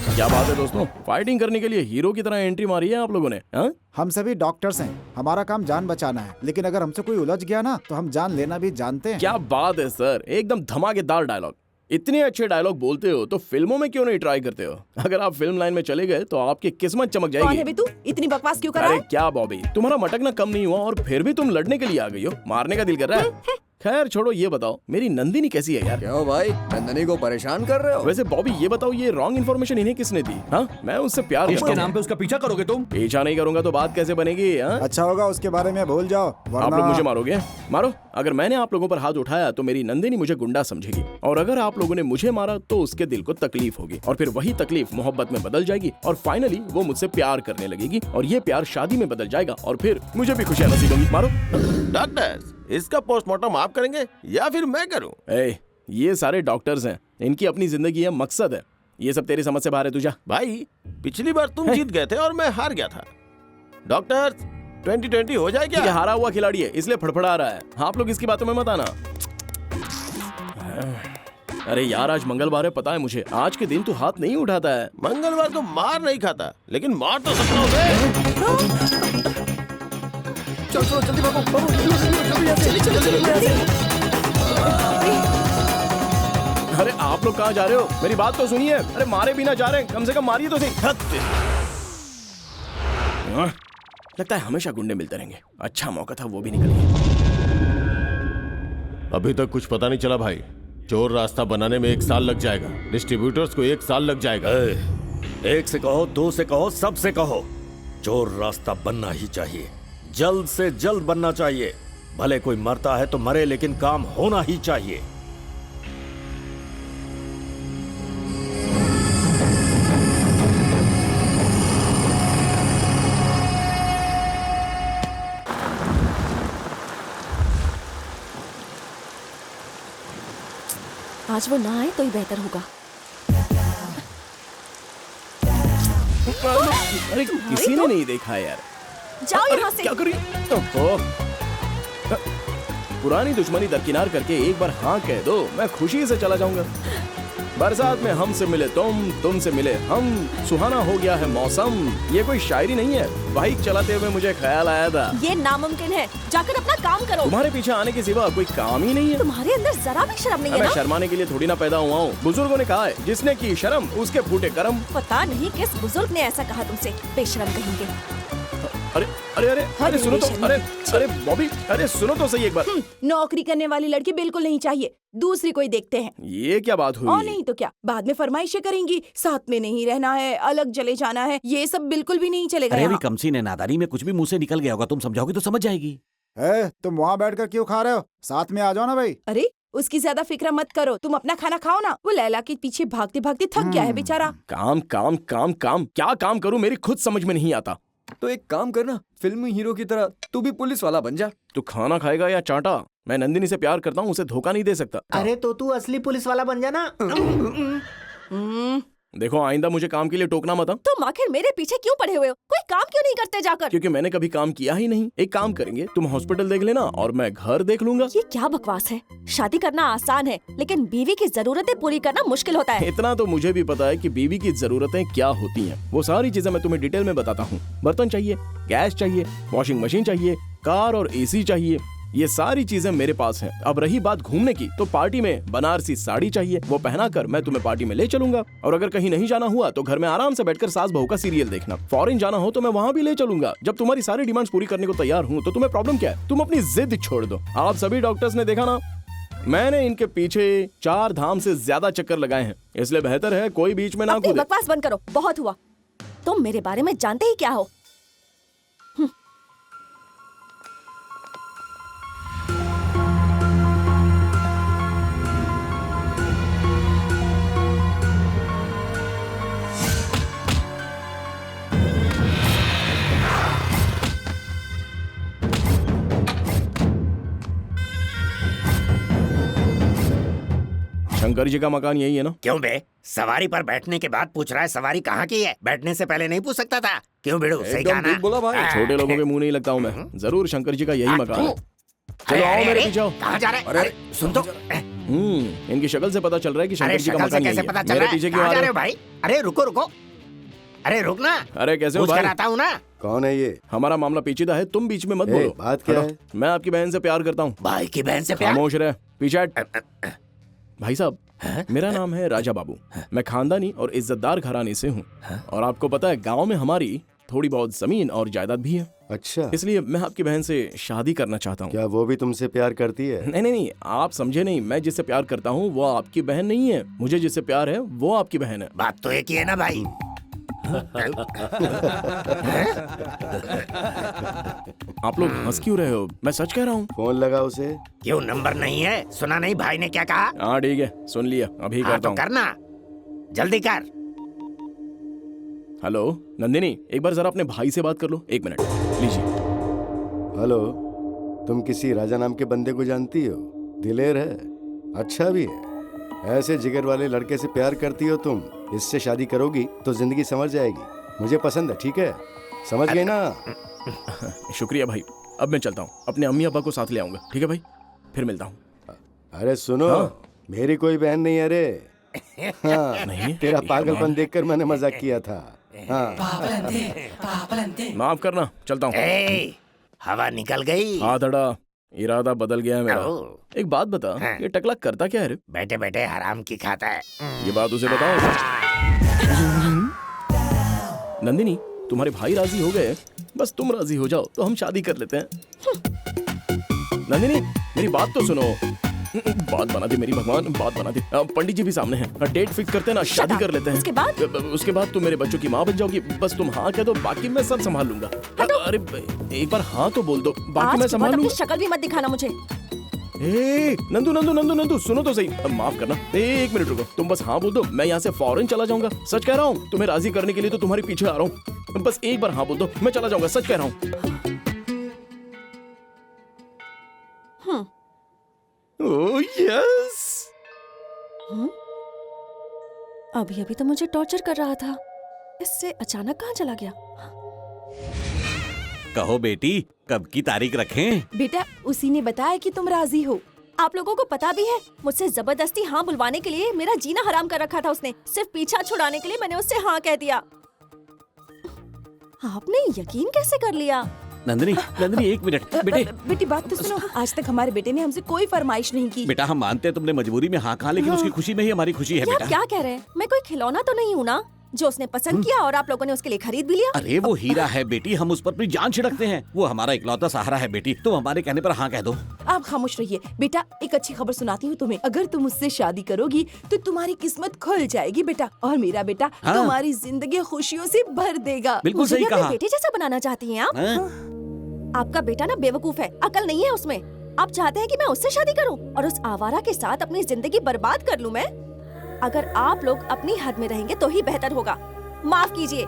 क्या बात है दोस्तों, फाइटिंग करने के लिए हीरो की तरह एंट्री मारी है आप लोगों ने, हाँ? हम सभी डॉक्टर्स हैं, हमारा काम जान बचाना है, लेकिन अगर हमसे कोई उलझ गया ना तो हम जान लेना भी जानते हैं। क्या बात है सर, एकदम धमाकेदार डायलॉग। इतने अच्छे डायलॉग बोलते हो तो फिल्मों में क्यों नहीं ट्राई करते हो? अगर आप फिल्म लाइन में चले गए तो आपकी किस्मत चमक कौन है जाएगी। बे तू? इतनी बकवास क्यों कर रहा अरे है? क्या बॉबी, तुम्हारा मटकना कम नहीं हुआ और फिर भी तुम लड़ने के लिए आ गई हो। मारने का दिल कर रहा है? खैर छोड़ो, ये बताओ मेरी नंदिनी कैसी है यार? क्यों भाई, नंदनी को परेशान कर रहे हो? वैसे बॉबी ये बताओ, ये रॉन्ग इन्फॉर्मेशन इन्हें किसने दी? हाँ, मैं उससे प्यार करता इसके हूँ। नाम पे उसका पीछा करोगे तुम? पीछा नहीं करूंगा तो बात कैसे बनेगी? हाँ? अच्छा होगा उसके बारे में भूल जाओ, आप वरना लोग मुझे मारोगे? मारो। अगर मैंने आप लोगों पर हाथ उठाया तो मेरी नंदिनी मुझे गुंडा समझेगी, और अगर आप लोगों ने मुझे मारा तो उसके दिल को तकलीफ होगी, और फिर वही तकलीफ मोहब्बत में बदल जाएगी, और फाइनली वो मुझसे प्यार करने लगेगी, और ये प्यार शादी में बदल जाएगा, और फिर मुझे भी खुशियां नसीब होंगी। मारो। डॉक्टर, इसका पोस्टमार्टम आप करेंगे या फिर मैं करूं? ये सारे डॉक्टर्स हैं, इनकी अपनी जिंदगी है, मकसद है। ये सब तेरी समझ से बाहर है। तुझा भाई, पिछली बार तुम जीत गए थे और मैं हार गया था। डॉक्टर, 2020 हो जाए क्या? ये हारा हुआ खिलाड़ी है, इसलिए फड़फड़ा रहा है। आप लोग इसकी बातों में मत आना। अरे यार, आज मंगलवार है, पता है मुझे। आज के दिन तू हाथ नहीं उठाता है। मंगलवार को मार नहीं खाता, लेकिन मार तो सकता हूँ। चलो जल्दी भागो, जल्दी। अरे आप लोग कहाँ जा रहे हो? मेरी बात तो सुनिए। अरे मारे बिना जा रहे हैं, कम से कम मारिए तो सही। लगता है हमेशा गुंडे मिलते रहेंगे। अच्छा मौका था, वो भी निकल गया। अभी तक कुछ पता नहीं चला भाई। चोर रास्ता बनाने में 1 साल लग जाएगा, डिस्ट्रीब्यूटर्स को 1 साल लग जाएगा। एक से कहो, 2 से कहो, सब से कहो, चोर रास्ता बनना ही चाहिए। जल्द से जल्द बनना चाहिए। भले कोई मरता है तो मरे, लेकिन काम होना ही चाहिए। आज वो ना आए तो ही बेहतर होगा। अरे किसी ने नहीं देखा यार। जाओ अरे, यहाँ से। क्या कर रही है? ओहो। पुरानी दुश्मनी दरकिनार करके एक बार हाँ कह दो, मैं खुशी से चला जाऊंगा। बरसात में हमसे मिले तुमसे मिले हम, सुहाना हो गया है मौसम। ये कोई शायरी नहीं है, बाइक चलाते हुए मुझे ख्याल आया था। ये नामुमकिन है, जाकर अपना काम करो। तुम्हारे पीछे आने के सिवा कोई काम ही नहीं है। तुम्हारे अंदर जरा भी शर्म नहीं है मैं ना? शर्माने के लिए थोड़ी ना पैदा हुआ हूँ। बुजुर्गों ने कहा है, जिसने की शर्म उसके फूटे कर्म। पता नहीं किस बुजुर्ग ने ऐसा कहा तुमसे, बेशरम कहेंगे। अरे अरे अरे अरे सुनो तो, अरे अरे बॉबी, अरे सुनो तो सही एक बार। नौकरी करने वाली लड़की बिल्कुल नहीं चाहिए, दूसरी कोई देखते हैं। ये क्या बात हुई? और नहीं तो क्या, बाद में फरमाइशें करेंगी, साथ में नहीं रहना है, अलग चले जाना है, ये सब बिल्कुल भी नहीं चलेगा अरे अभी यहाँ। कमसी ने नादानी में कुछ भी मुंह से निकल गया होगा, तुम समझाओगे तो समझ जाएगी। तुम वहाँ बैठकर क्यों खा रहे हो? साथ में आ जाओ ना भाई। अरे उसकी ज्यादा फिक्र मत करो, तुम अपना खाना खाओ ना। वो लैला के पीछे भागते भागते थक गया है बेचारा। काम काम काम काम, क्या काम करूं मेरी खुद समझ में नहीं आता। तो एक काम करना, फिल्मी हीरो की तरह तू भी पुलिस वाला बन जा। तू खाना खाएगा या चाटा? मैं नंदिनी से प्यार करता हूँ, उसे धोखा नहीं दे सकता। अरे तो तू असली पुलिस वाला बन जाना। देखो आइंदा मुझे काम के लिए टोकना मत। तुम आखिर मेरे पीछे क्यों पड़े हुए हो? कोई काम क्यों नहीं करते जाकर? क्योंकि मैंने कभी काम किया ही नहीं। एक काम करेंगे, तुम हॉस्पिटल देख लेना और मैं घर देख लूंगा। ये क्या बकवास है? शादी करना आसान है, लेकिन बीवी की जरूरतें पूरी करना मुश्किल होता है। इतना तो मुझे भी पता है कि बीवी की जरूरतें क्या होती हैं। वो सारी चीजें मैं तुम्हें डिटेल में बताता हूँ। बर्तन चाहिए, गैस चाहिए, वॉशिंग मशीन चाहिए, कार और एसी चाहिए, ये सारी चीजें मेरे पास हैं। अब रही बात घूमने की, तो पार्टी में बनारसी साड़ी चाहिए, वो पहनाकर मैं तुम्हें पार्टी में ले चलूंगा। और अगर कहीं नहीं जाना हुआ तो घर में आराम से बैठकर सास बहू का सीरियल देखना। फॉरेन जाना हो तो मैं वहाँ भी ले चलूंगा। जब तुम्हारी सारी डिमांड्स पूरी करने को तैयार हूँ तो तुम्हें प्रॉब्लम क्या है? तुम अपनी जिद छोड़ दो। आप सभी डॉक्टर्स ने देखा ना, मैंने इनके पीछे 4 धाम से ज्यादा चक्कर लगाए हैं, इसलिए बेहतर है कोई बीच में ना अपनी कूदे। बकवास बंद करो, बहुत हुआ। तुम मेरे बारे में जानते ही क्या हो? शंकर जी का मकान यही है ना? क्यों बे? सवारी पर बैठने के बाद पूछ रहा है सवारी कहाँ की है? बैठने से पहले नहीं पूछ सकता था? क्यों बिड़ू? सही कहा ना? बोला भाई। छोटे लोगों के मुंह नहीं लगता हूँ मैं। जरूर शंकर जी का यही मकान है। चलो आओ मेरे पीछे आओ। कहाँ जा रहे? अरे सुन तो। इनकी शक्ल से पता चल रहा है कि शंकर अरे जी का शक्ल से मकान कैसे यही पता है। चल मेरे रहा है? पीछे क्यों कहाँ आ जा रहे रहे हो? हो भाई? अरे रुको रुको। अरे रुक ना। अरे कैसे हो पूछ कर भाई? आता हूँ ना। कौन है ये? हमारा मामला पेचीदा है, तुम बीच में मत ए, बोलो। बात क्या हेलो, है? मैं आपकी बहन से प्यार करता हूँ। भाई की बहन से प्यार? खामोश रहे, पीछे हट। भाई साहब, मेरा नाम है राजा बाबू। मैं खानदानी और इज्जतदार घराने से हूँ, और आपको पता है गांव में हमारी थोड़ी बहुत जमीन और जायदाद भी है। अच्छा, इसलिए मैं आपकी बहन से शादी करना चाहता हूँ। क्या वो भी तुमसे प्यार करती है? नहीं नहीं नहीं, आप समझे नहीं। मैं जिससे प्यार करता हूँ वो आपकी बहन नहीं है। मुझे जिससे प्यार है वो आपकी बहन है। बात तो एक ही है ना भाई। आप लोग हंस क्यों रहे हो? मैं सच कह रहा हूँ। फोन लगा उसे। क्यों नंबर नहीं है? सुना नहीं भाई ने क्या कहा? हाँ ठीक है, सुन लिया, अभी हाँ करता तो हूँ। करना, जल्दी कर। हेलो नंदिनी, एक बार जरा अपने भाई से बात कर लो। 1 मिनट लीजिए। हेलो, तुम किसी राजा नाम के बंदे को जानती हो? दिलेर है, अच्छा भी है। ऐसे जिगर वाले लड़के से प्यार करती हो तुम। इससे शादी करोगी तो जिंदगी संवर जाएगी। मुझे पसंद है, ठीक है? समझ गए ना? शुक्रिया भाई, अब मैं चलता हूँ। अपने अम्मी अब्बा को साथ ले आऊंगा, ठीक है भाई? फिर मिलता हूँ। अरे सुनो, मेरी कोई बहन नहीं है रे। हाँ, नहीं? तेरा पागलपन देखकर मैंने मजाक किया था। हाँ। माफ करना, चलता हूँ। ए, हवा निकल गई। हाथ हटा, इरादा बदल गया है मेरा। आओ। एक बात बता, ये टकला करता क्या है रे? बैठे बैठे हराम की खाता है। ये बात उसे बताओ। नंदिनी, तुम्हारे भाई राजी हो गए, बस तुम राजी हो जाओ तो हम शादी कर लेते हैं। नंदिनी, मेरी बात तो सुनो। बात बना दी मेरी भगवान, बात बना दी। पंडित जी भी सामने हैं, डेट फिक्स करते हैं ना, शादी कर लेते हैं। उसके बाद तुम मेरे बच्चों की माँ बन जाओगी। बस तुम हाँ कह दो, बाकी मैं सब संभाल लूंगा। अरे एक बार हाँ तो बोल दो, बाकी मैं संभाल लूंगा। शक्ल भी मत दिखाना मुझे। ए, नंदू नंदू नंदू नंदू, सुनो तो सही। माफ करना, 1 मिनट रुको। तुम बस हाँ बोल दो, मैं यहाँ से फौरन चला जाऊंगा। सच कह रहा हूँ, तुम्हें राजी करने के लिए तो तुम्हारे पीछे आ रहा हूँ। बस एक बार हाँ बोल दो, मैं चला जाऊंगा। सच कह रहा हूँ। Oh yes. अभी अभी तो मुझे टॉर्चर कर रहा था, इससे अचानक कहाँ चला गया? कहो बेटी, कब की तारीख रखें? बेटा, उसी ने बताया कि तुम राजी हो। आप लोगों को पता भी है, मुझसे जबरदस्ती हाँ बुलवाने के लिए मेरा जीना हराम कर रखा था उसने। सिर्फ पीछा छुड़ाने के लिए मैंने उससे हाँ कह दिया। आपने यकीन कैसे कर लिया? नंदिनी, नंदिनी 1 मिनट। बेटी बात तो सुनो। आज तक हमारे बेटे ने हमसे कोई फरमाइश नहीं की। बेटा हम मानते हैं तुमने मजबूरी में हाँ कहा, लेकिन उसकी खुशी में ही हमारी खुशी है क्या बेटा। क्या कह रहे हैं? मैं कोई खिलौना तो नहीं हूँ ना जो उसने पसंद किया और आप लोगों ने उसके लिए खरीद भी लिया? अरे वो हीरा है बेटी, हम उस पर अपनी जान छिड़कते हैं। वो हमारा इकलौता सहारा है बेटी, तुम हमारे कहने पर हाँ कह दो। आप खामोश रहिए। बेटा, एक अच्छी खबर सुनाती हूँ तुम्हें। अगर तुम उससे शादी करोगी तो तुम्हारी किस्मत खुल जाएगी बेटा, और मेरा बेटा तुम्हारी जिंदगी खुशियों से भर देगा। बिल्कुल सही मुझे भी कहा। अपने बेटे जैसा बनाना चाहती हैं आप? आपका बेटा ना बेवकूफ है, अकल नहीं है उसमें। आप चाहते हैं कि मैं उससे शादी करूं और उस आवारा के साथ अपनी जिंदगी बर्बाद कर लूं मैं? अगर आप लोग अपनी हद में रहेंगे तो ही बेहतर होगा। माफ कीजिए।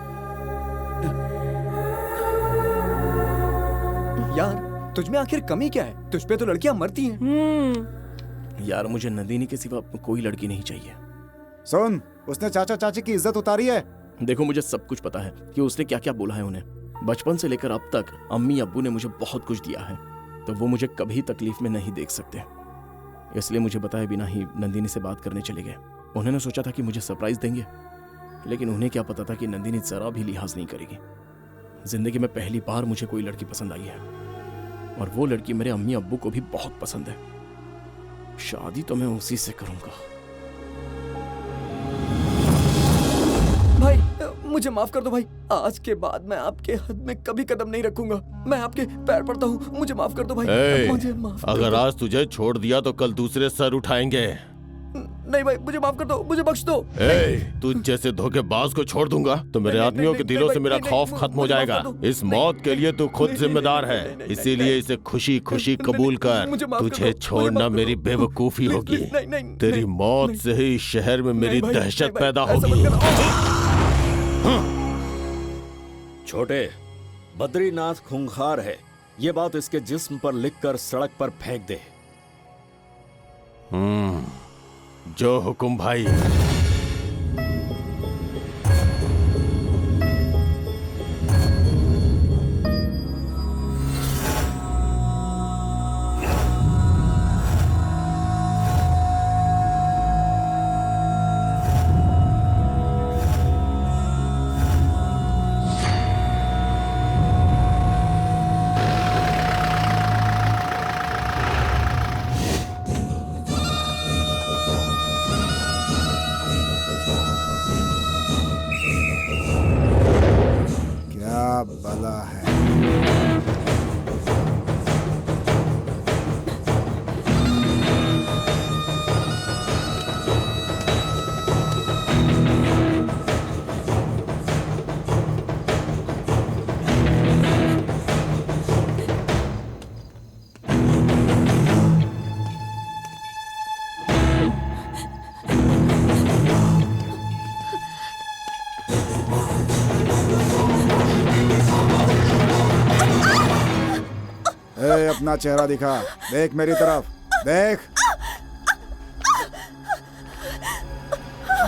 यार, तुझ में आखिर कमी क्या है? तुझ पे तो लड़कियां मरती हैं। यार, मुझे नंदिनी के सिवा कोई लड़की नहीं चाहिए। सुन, उसने चाचा चाची की इज्जत उतारी है। देखो, मुझे सब कुछ पता है कि उसने क्या क्या बोला है उन्हें। बचपन से लेकर अब तक अम्मी अब्बू ने मुझे बहुत कुछ दिया है, तो वो मुझे कभी तकलीफ में नहीं देख सकते। इसलिए मुझे बताए बिना ही नंदिनी से बात करने चले गए। उन्होंने सोचा था कि मुझे सरप्राइज देंगे, लेकिन उन्हें क्या पता था कि नंदिनी जरा भी लिहाज नहीं करेगी। जिंदगी में पहली बार मुझे कोई लड़की पसंद आई है, और वो लड़की मेरे अम्मी अब्बू को भी बहुत पसंद है। शादी तो मैं उसी से करूंगा। भाई, मुझे माफ कर दो भाई। आज के बाद मैं आपके हद में कभी कदम नहीं रखूंगा। मैं आपके पैर पड़ता हूँ, मुझे माफ कर दो भाई। मुझे माफ कर अगर दो। आज तुझे छोड़ दिया तो कल दूसरे सर उठाएंगे। नहीं भाई, मुझे माफ कर दो, मुझे बख्श दो। तू जैसे धोखेबाज को छोड़ दूंगा तो मेरे आदमियों के दिलों से मेरा खौफ खत्म हो जाएगा। इस मौत के लिए तू खुद जिम्मेदार है, इसीलिए इसे खुशी खुशी कबूल कर। तुझे छोड़ना मेरी बेवकूफी होगी। तेरी मौत से ही शहर में मेरी दहशत पैदा होगी। छोटे, बद्रीनाथ खूंखार है, ये बात इसके जिस्म पर लिखकर सड़क पर फेंक दे। जो हुकुम भाई। बला है। अपना चेहरा दिखा, देख मेरी तरफ, देख।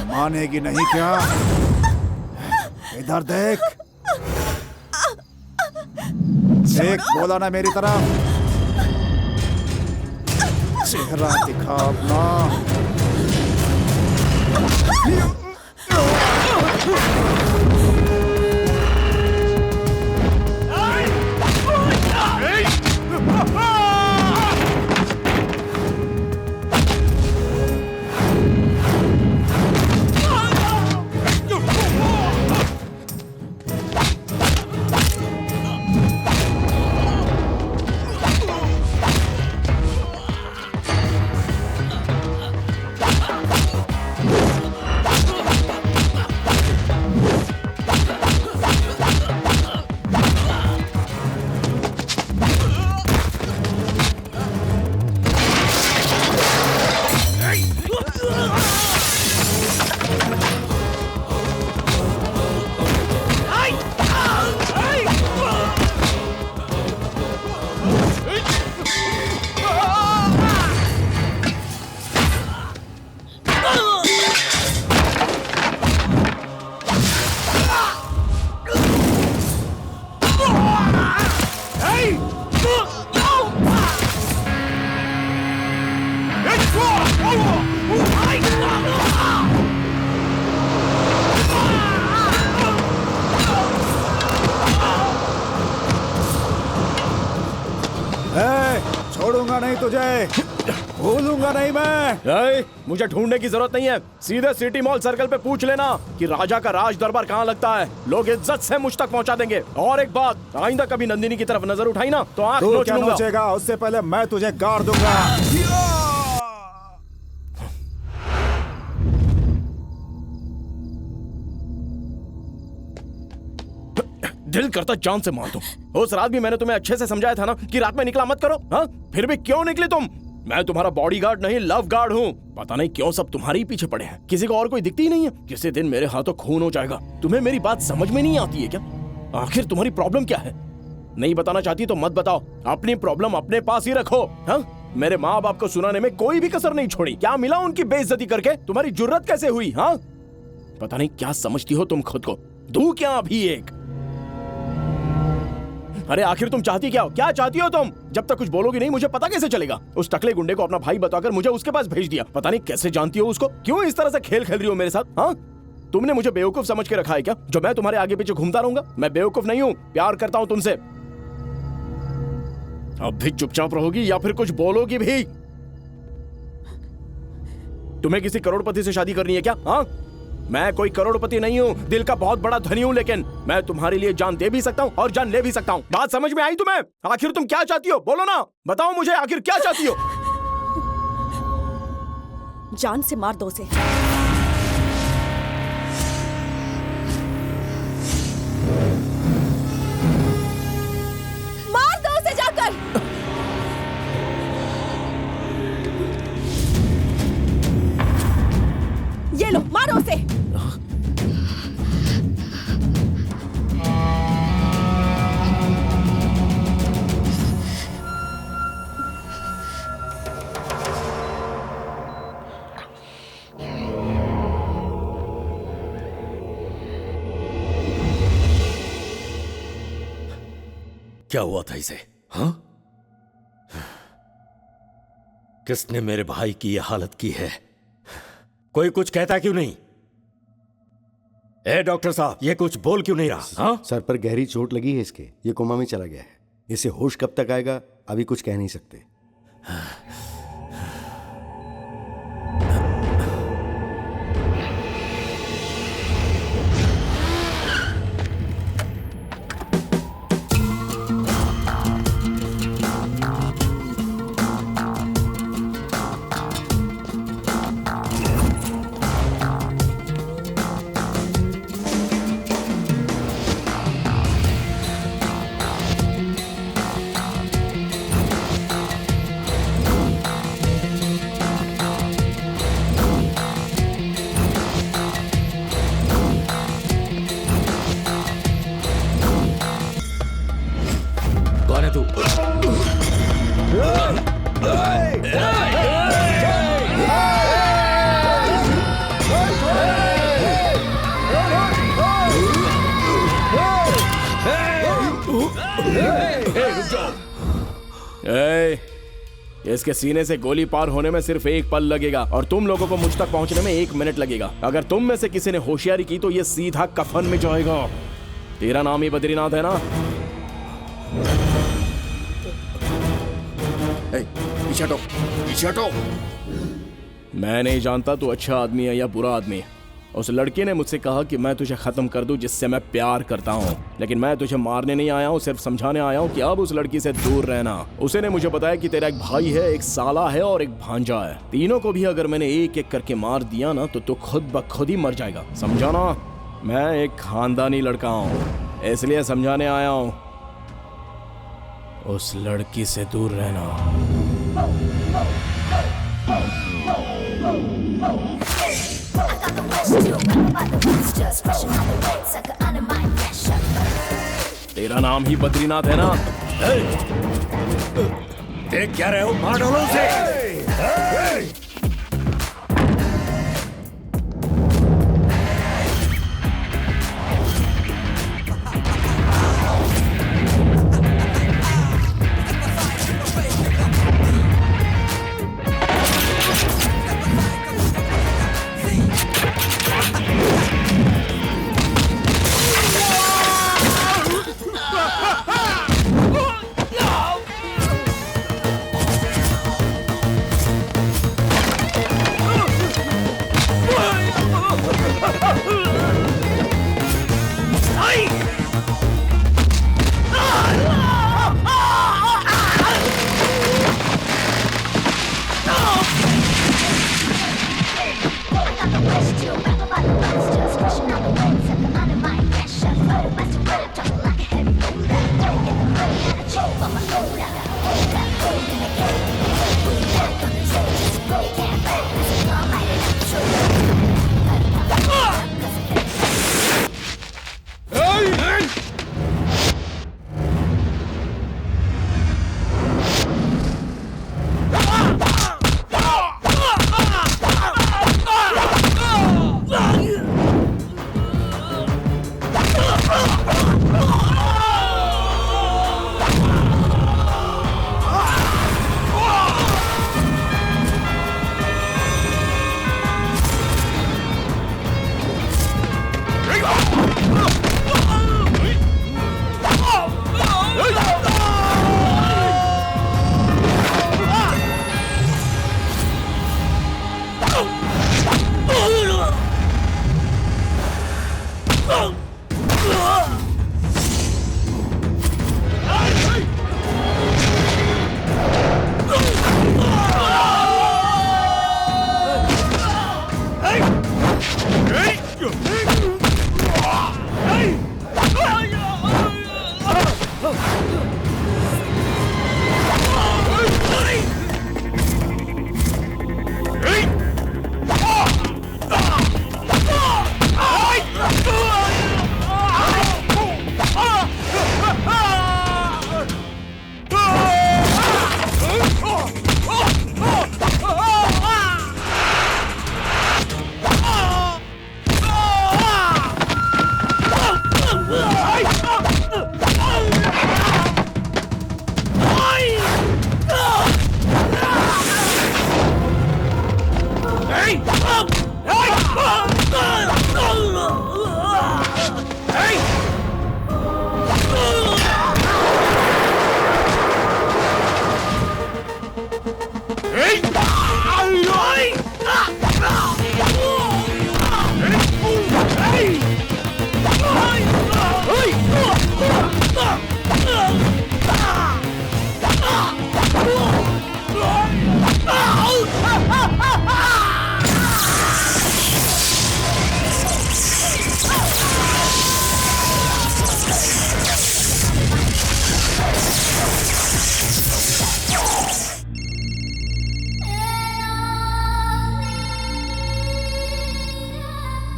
मानेगी नहीं क्या? इधर देख, देख, बोला ना मेरी तरफ। चेहरा दिखा अपना। छोड़ूंगा नहीं तुझे, भूलूंगा नहीं मैं। मुझे ढूंढने की जरूरत नहीं है, सीधे सिटी मॉल सर्कल पे पूछ लेना कि राजा का राज दरबार कहाँ लगता है। लोग इज्जत से मुझ तक पहुँचा देंगे। और एक बात, आइंदा कभी नंदिनी की तरफ नजर उठाई ना तो आंख नोच लूंगा। नोचेगा, उससे पहले मैं तुझे गाड़ दूंगा। दिल करता जान से मार दूं। उस रात भी मैंने तुम्हें अच्छे से समझाया था ना कि रात में निकला मत करो। हाँ, फिर भी क्यों निकले तुम? मैं तुम्हारा बॉडीगार्ड नहीं, लव गार्ड हूँ। पता नहीं क्यों सब तुम्हारे ही पीछे पड़े हैं, किसी को और कोई दिखती ही नहीं है। किसी दिन मेरे हाथों खून हो जाएगा। तुम्हें मेरी बात समझ में नहीं आती है क्या? आखिर तुम्हारी प्रॉब्लम क्या है? नहीं बताना चाहती तो मत बताओ, अपनी प्रॉब्लम अपने पास ही रखो। हाँ, मेरे माँ बाप को सुनाने में कोई भी कसर नहीं छोड़ी। क्या मिला उनकी बेइज्जती करके? तुम्हारी जुर्रत कैसे हुई? हाँ, पता नहीं क्या समझती हो तुम खुद को। दूं क्या अभी एक? अरे आखिर तुम चाहती क्या हो? क्या चाहती हो तुम? जब तक कुछ बोलोगी नहीं मुझे पता कैसे चलेगा? उस टकले गुंडे को अपना भाई बताकर मुझे उसके पास भेज दिया। पता नहीं कैसे जानती हो उसको? क्यों इस तरह से खेल खेल रही हो मेरे साथ? हाँ, तुमने मुझे बेवकूफ समझ के रखा है क्या, जो मैं तुम्हारे आगे पीछे घूमता रहूंगा? मैं बेवकूफ नहीं हूँ, प्यार करता हूँ तुमसे। अब भी चुपचाप रहोगी या फिर कुछ बोलोगी भी? तुम्हें किसी करोड़पति से शादी करनी है क्या? हाँ, मैं कोई करोड़पति नहीं हूँ, दिल का बहुत बड़ा धनी हूँ, लेकिन मैं तुम्हारे लिए जान दे भी सकता हूँ और जान ले भी सकता हूँ। बात समझ में आई तुम्हें? आखिर तुम क्या चाहती हो? बोलो ना, बताओ मुझे, आखिर क्या चाहती हो? जान से मार दो उसे। मार दो उसे जाकर। ये लो, मारो उसे। क्या हुआ था इसे? हाँ, किसने मेरे भाई की यह हालत की है? कोई कुछ कहता क्यों नहीं? ए डॉक्टर साहब, ये कुछ बोल क्यों नहीं रहा? हाँ? सर पर गहरी चोट लगी है इसके, ये कोमा में चला गया है। इसे होश कब तक आएगा अभी कुछ कह नहीं सकते। कौन है तू? इसके सीने से गोली पार होने में सिर्फ एक पल लगेगा और तुम लोगों को मुझ तक पहुंचने में 1 मिनट लगेगा। अगर तुम में से किसी ने होशियारी की तो ये सीधा कफन में जाएगा। तेरा नाम ही बद्रीनाथ है ना? पीछे हटो, पीछे हटो। मैं नहीं जानता तू अच्छा आदमी है या बुरा आदमी। उस लड़के ने मुझसे कहा कि मैं तुझे खत्म कर दूं जिससे मैं प्यार करता हूं, लेकिन मैं तुझे मारने नहीं आया हूं, सिर्फ समझाने आया हूं कि अब उस लड़की से दूर रहना। उसे ने मुझे बताया कि तेरा एक भाई है, एक साला है और एक भांजा है। तीनों को भी अगर मैंने एक एक करके मार दिया ना तो तू खुद ब खुद ही मर जाएगा, समझा ना? मैं एक खानदानी लड़का हूं, इसलिए समझाने आया हूं, उस लड़की से दूर रहना। तेरा नाम ही बद्रीनाथ है ना? देख क्या रहे हो? मार डालो उसे।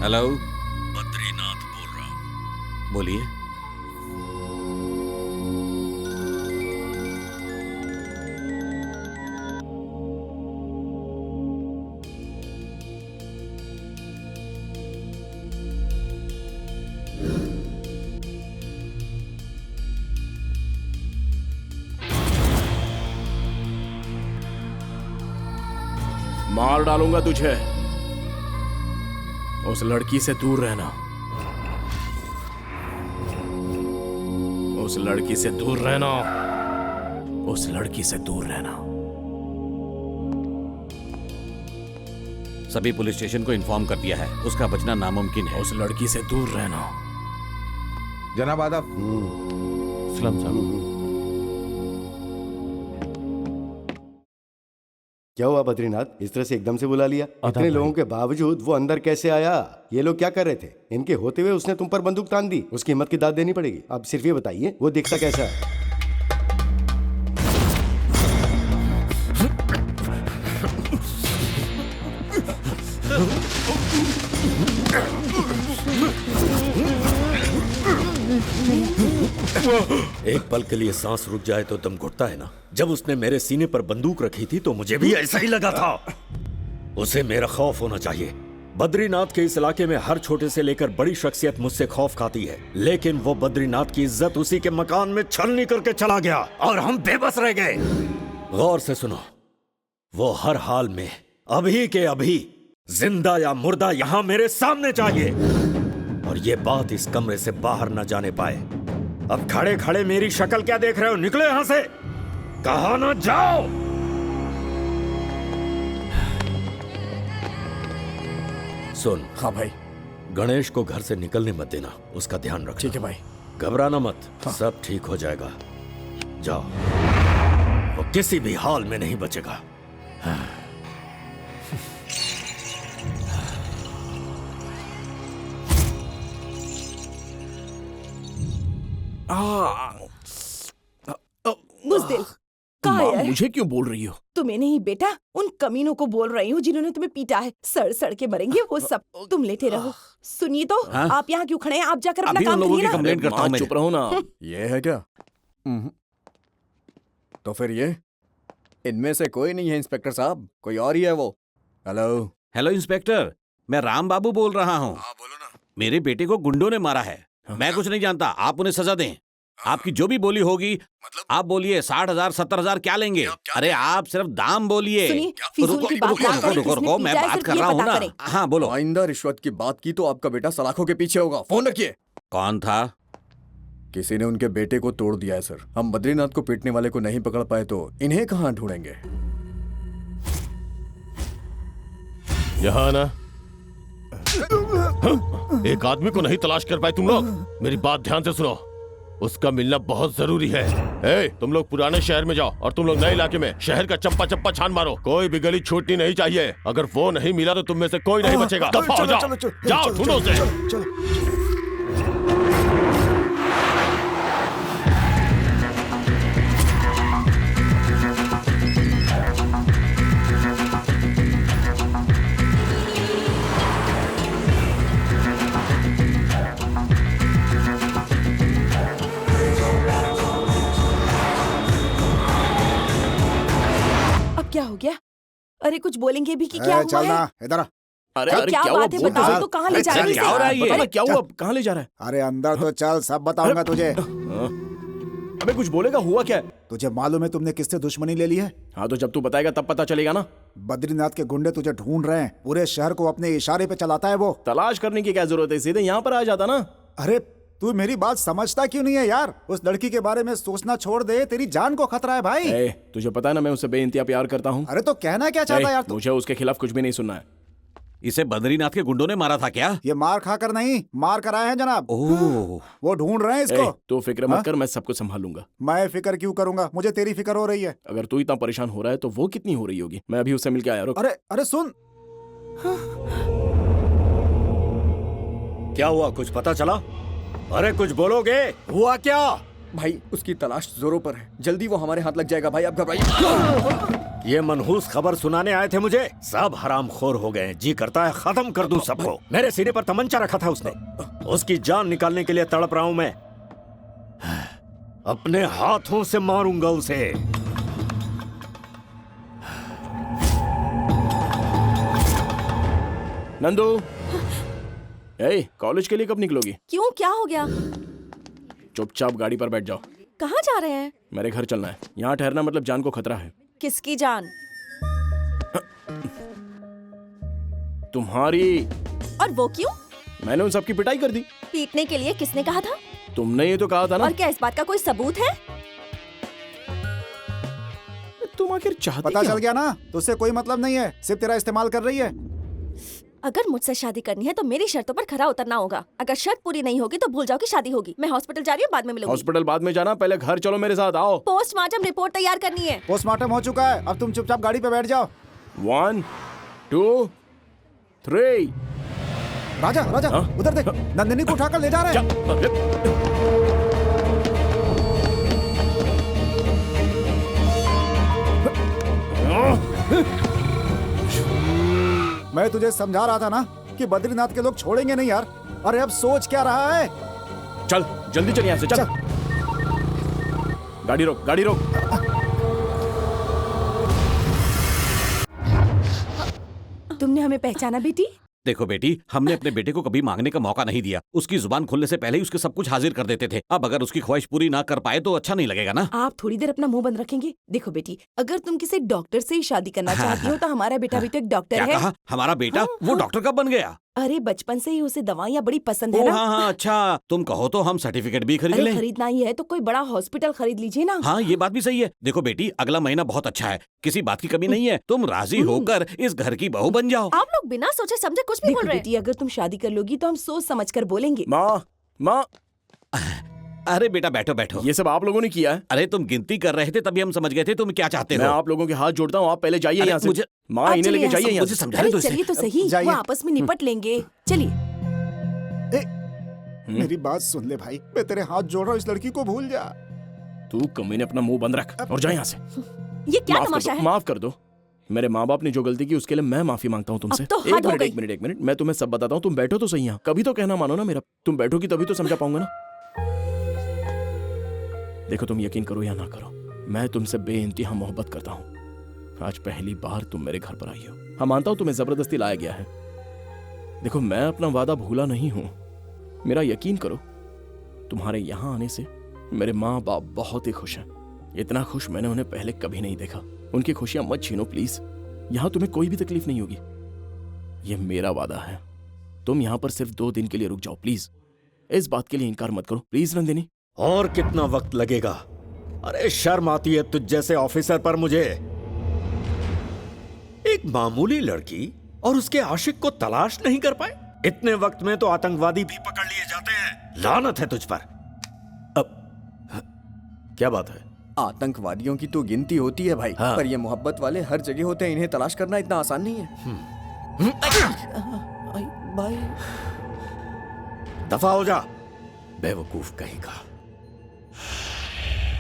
हेलो, बद्रीनाथ बोल रहा हूँ। बोलिए। मार डालूंगा तुझे। उस लड़की से दूर रहना। उस लड़की से दूर रहना। उस लड़की से दूर रहना। सभी पुलिस स्टेशन को इन्फॉर्म कर दिया है, उसका बचना नामुमकिन है। उस लड़की से दूर रहना। जनाब आदाब। सलाम साहब। क्या हुआ बद्रीनाथ, इस तरह से एकदम से बुला लिया? इतने लोगों के बावजूद वो अंदर कैसे आया? ये लोग क्या कर रहे थे? इनके होते हुए उसने तुम पर बंदूक तान दी, उसकी हिम्मत की दाद देनी पड़ेगी। अब सिर्फ ये बताइए, वो दिखता कैसा है? एक पल के लिए सांस रुक जाए तो दम घुटता है ना। जब उसने मेरे सीने पर बंदूक रखी थी तो मुझे भी ऐसा ही लगा था। उसे मेरा खौफ होना चाहिए। बद्रीनाथ के इस इलाके में हर छोटे से लेकर बड़ी शख्सियत मुझसे खौफ खाती है, लेकिन वो बद्रीनाथ की इज्जत उसी के मकान में छलनी करके चला गया और हम बेबस रह गए। गौर से सुनो, वो हर हाल में अभी के अभी जिंदा या मुर्दा यहां मेरे सामने चाहिए, और ये बात इस कमरे से बाहर न जाने पाए। अब खड़े खड़े मेरी शक्ल क्या देख रहे हो? निकलो यहां से, कहा ना जाओ। सुन। हाँ भाई। गणेश को घर से निकलने मत देना, उसका ध्यान रखना। ठीक है भाई। घबराना मत, सब ठीक हो जाएगा। जाओ, वो किसी भी हाल में नहीं बचेगा। बुज़दिल, कहाँ माँ, है? मुझे क्यों बोल रही हो? तुम्हें नहीं बेटा, उन कमीनों को बोल रही हूँ जिन्होंने तुम्हें पीटा है। सड़ सड़ के मरेंगे वो सब। तुम लेटे रहो। सुनिए तो, हाँ? आप यहाँ क्यों खड़े हैं? आप जाकर अपना अभी काम उन लोगों करिए की ना। कंप्लेंट करता हूँ मैं। चुप रहो ना। ये है क्या? तो फिर ये इनमें से कोई नहीं है इंस्पेक्टर साहब, कोई और ही है वो। हेलो। हेलो इंस्पेक्टर, मैं राम बाबू बोल रहा हूँ। बोलो ना। मेरे बेटे को गुंडों ने मारा है। मैं कुछ नहीं जानता, आप उन्हें सजा दें। आपकी जो भी बोली होगी आप बोलिए। 60,000 70,000 क्या लेंगे? अरे आप सिर्फ दाम बोलिए। सुनिए, फिजूल की बात ना करें, रुको, किसने मैं पीटा है, बात सिर्फ कर ये रहा हूँ पता ना। करें। हाँ बोलो। आइंदा रिश्वत की बात की तो आपका बेटा सलाखों के पीछे होगा। फोन रखिए। कौन था? किसी ने उनके बेटे को तोड़ दिया है सर। हम बद्रीनाथ को पीटने वाले को नहीं पकड़ पाए तो इन्हें कहाँ ढूंढेंगे? यहाँ ना। एक आदमी को नहीं तलाश कर पाए तुम लोग? मेरी बात ध्यान से सुनो, उसका मिलना बहुत जरूरी है। तुम लोग पुराने शहर में जाओ और तुम लोग नए इलाके में शहर का चप्पा चप्पा छान मारो। कोई भी गली छूटनी नहीं चाहिए। अगर वो नहीं मिला तो तुम में से कोई नहीं बचेगा। दफा हो जाओ, जाओ ढूंढो उसे। क्या हो गया? अरे कुछ बोलेंगे भी कि क्या हुआ चल है? ना इधर आ। अरे अरे अरे क्या हुआ? बात है? बोल बताओ तो। तो, कहाँ ले जा रहे क्या हो रहा है ये? पता नहीं क्या हुआ? कहाँ ले जा रहा है? अरे अंदर तो चल, सब बताऊंगा तुझे। अबे कुछ बोलेगा, हुआ क्या है? तुझे मालूम है तुमने किससे दुश्मनी ले ली है? हाँ तो जब तू बताएगा तब पता चलेगा ना। बद्रीनाथ के गुंडे तुझे ढूंढ रहे हैं। पूरे शहर को अपने इशारे पे चलाता है वो। तलाश करने की क्या जरूरत है, सीधे यहाँ पर आ जाता ना। अरे तू मेरी बात समझता क्यों नहीं है यार? उस लड़की के बारे में सोचना छोड़ दे, तेरी जान को खतरा है भाई। तुझे पता है ना मैं उससे बेइंतहा प्यार करता हूँ। अरे तो कहना क्या चाहता यार तू? मुझे उसके खिलाफ कुछ भी नहीं सुनना है। इसे बद्रीनाथ के गुंडों ने मारा था क्या? ये मार खाकर नहीं, मार कर आए हैं जनाब। ओह, वो ढूंढ रहे हैं इसको। तू फिक्र मत कर, मैं सब कुछ संभालूंगा। मैं फिक्र क्यों करूंगा? मुझे तेरी फिक्र हो रही है। अगर तू इतना परेशान हो रहा है तो वो कितनी हो रही होगी। मैं अभी उससे मिलके आया। रुक। अरे अरे सुन। क्या हुआ, कुछ पता चला? अरे कुछ बोलोगे? हुआ क्या? भाई उसकी तलाश जोरों पर है, जल्दी वो हमारे हाथ लग जाएगा भाई, आप घबराइए। ये मनहूस खबर सुनाने आए थे मुझे। सब हरामखोर हो गए। जी करता है खत्म कर दूं सबको। मेरे सीने पर तमंचा रखा था उसने। उसकी जान निकालने के लिए तड़प रहा हूं मैं। अपने हाथों से मारूंगा उसे। नंदू, कॉलेज के लिए कब निकलोगी? क्यों, क्या हो गया? चुपचाप गाड़ी पर बैठ जाओ। कहाँ जा रहे हैं? मेरे घर चलना है। यहाँ ठहरना मतलब जान को खतरा है। किसकी जान? तुम्हारी। और वो क्यों? मैंने उन सबकी पिटाई कर दी। पीटने के लिए किसने कहा था? तुमने ये तो कहा था ना। और क्या इस बात का कोई सबूत है? तुम आखिर चाहती पता क्या? चल गया ना, तो उससे कोई मतलब नहीं है, सिर्फ तेरा इस्तेमाल कर रही है। अगर मुझसे शादी करनी है तो मेरी शर्तों पर खरा उतरना होगा। अगर शर्त पूरी नहीं होगी तो भूल जाओ कि शादी होगी। मैं हॉस्पिटल जा रही हूँ, बाद में मिलूंगी। हॉस्पिटल बाद में जाना, पहले घर चलो मेरे साथ। आओ। पोस्टमार्टम रिपोर्ट तैयार करनी है। पोस्टमार्टम हो चुका है, अब तुम चुपचाप गाड़ी पे बैठ जाओ। 1 2 3। राजा राजा, उधर देख, नंदिनी को उठाकर ले जा रहे हैं। मैं तुझे समझा रहा था ना कि बद्रीनाथ के लोग छोड़ेंगे नहीं यार। अरे अब सोच क्या रहा है? चल जल्दी चल यहाँ से, चल। गाड़ी रोक, गाड़ी रोक। तुमने हमें पहचाना बेटी? देखो बेटी, हमने अपने बेटे को कभी मांगने का मौका नहीं दिया। उसकी जुबान खुलने से पहले ही उसके सब कुछ हाजिर कर देते थे। अब अगर उसकी ख्वाहिश पूरी ना कर पाए तो अच्छा नहीं लगेगा ना। आप थोड़ी देर अपना मुंह बंद रखेंगे? देखो बेटी, अगर तुम किसी डॉक्टर से ही शादी करना चाहती हो तो हमारा बेटा भी तो एक डॉक्टर क्या है। कहा? हमारा बेटा? वो डॉक्टर कब बन गया? अरे बचपन से ही उसे दवाइयाँ बड़ी पसंद है ओ ना। हाँ हाँ, अच्छा तुम कहो तो हम सर्टिफिकेट भी खरीद अरे लें। खरीदना ही है तो कोई बड़ा हॉस्पिटल खरीद लीजिए ना। हाँ ये बात भी सही है। देखो बेटी, अगला महीना बहुत अच्छा है, किसी बात की कमी नहीं है। तुम राजी होकर इस घर की बहू बन जाओ। आप लोग बिना सोचे समझे कुछ भी बोल देखो रहे हैं। बेटी, अगर तुम शादी कर लोगी तो हम सोच समझ कर बोलेंगे। माँ, अरे बेटा बैठो बैठो। ये सब आप लोगों ने किया है? अरे तुम गिनती कर रहे थे तभी हम समझ गए थे तुम क्या चाहते मैं हो। आप लोगों के हाथ जोड़ता हूँ, आप पहले जाइए अरे यहाँ से। मुझे- माँ, आप इन्हें चलिए लेके यहाँ जाइए से। यहाँ मुझे से। समझाने अरे दो इसे। चलिए तो सही, जाइए। वो आपस में निपट लेंगे। चलिए। मेरी बात सुन ले भाई, मैं तेरे हाथ जोड़ रहा हूँ, इस लड़की को भूल जा। तू कमीने अपना मुंह बंद रख और जा यहाँ से। ये क्या तमाशा है? माफ कर दो। मेरे माँ बाप ने जो गलती की उसके लिए मैं माफी मांगता हूँ तुमसे। अब तो हद हो गई। एक मिनट, मैं तुम्हें सब बताता हूँ। तुम बैठो तो सही यहाँ। कभी तो कहना मानो ना मेरा। तुम बैठोगी तभी तो समझा पाऊंगा ना। देखो, तुम यकीन करो या ना करो, मैं तुमसे बेइंतहा मोहब्बत करता हूँ। आज पहली बार तुम मेरे घर पर आई हो। हाँ मानता हूँ तुम्हें जबरदस्ती लाया गया है। देखो, मैं अपना वादा भूला नहीं हूँ। मेरा यकीन करो, तुम्हारे यहाँ आने से मेरे माँ बाप बहुत ही खुश हैं। इतना खुश मैंने उन्हें पहले कभी नहीं देखा। उनकी खुशियां मत छीनो प्लीज। यहाँ तुम्हें कोई भी तकलीफ नहीं होगी, ये मेरा वादा है। तुम यहाँ पर सिर्फ 2 दिन के लिए रुक जाओ प्लीज। इस बात के लिए इनकार मत करो प्लीज नंदिनी। और कितना वक्त लगेगा? अरे शर्म आती है तुझ जैसे ऑफिसर पर मुझे। एक मामूली लड़की और उसके आशिक को तलाश नहीं कर पाए? इतने वक्त में तो आतंकवादी भी पकड़ लिए जाते हैं। लानत है तुझ पर। अब क्या बात है? आतंकवादियों की तो गिनती होती है भाई, हाँ। पर ये मोहब्बत वाले हर जगह होते हैं। इन्हें तलाश करना इतना आसान नहीं है। भाई दफा हो जा, बेवकूफ कहेगा।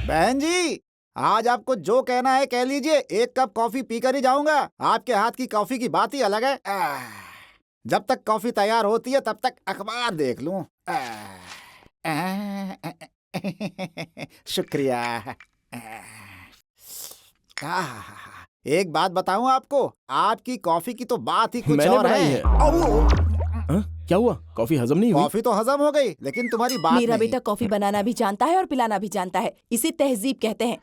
बहन जी, आज आपको जो कहना है कह लीजिए। 1 कप कॉफी पीकर ही जाऊंगा। आपके हाथ की कॉफी की बात ही अलग है। जब तक कॉफी तैयार होती है तब तक अखबार देख लूं। शुक्रिया। एक बात बताऊं आपको, आपकी कॉफी की तो बात ही कुछ मैंने और बनाई है। है। क्या हुआ? कॉफी हजम नहीं हुई? कॉफी तो हजम हो गई, लेकिन तुम्हारी बात मेरा नहीं। बेटा कॉफी बनाना भी जानता है और पिलाना भी जानता है। इसे तहजीब कहते हैं।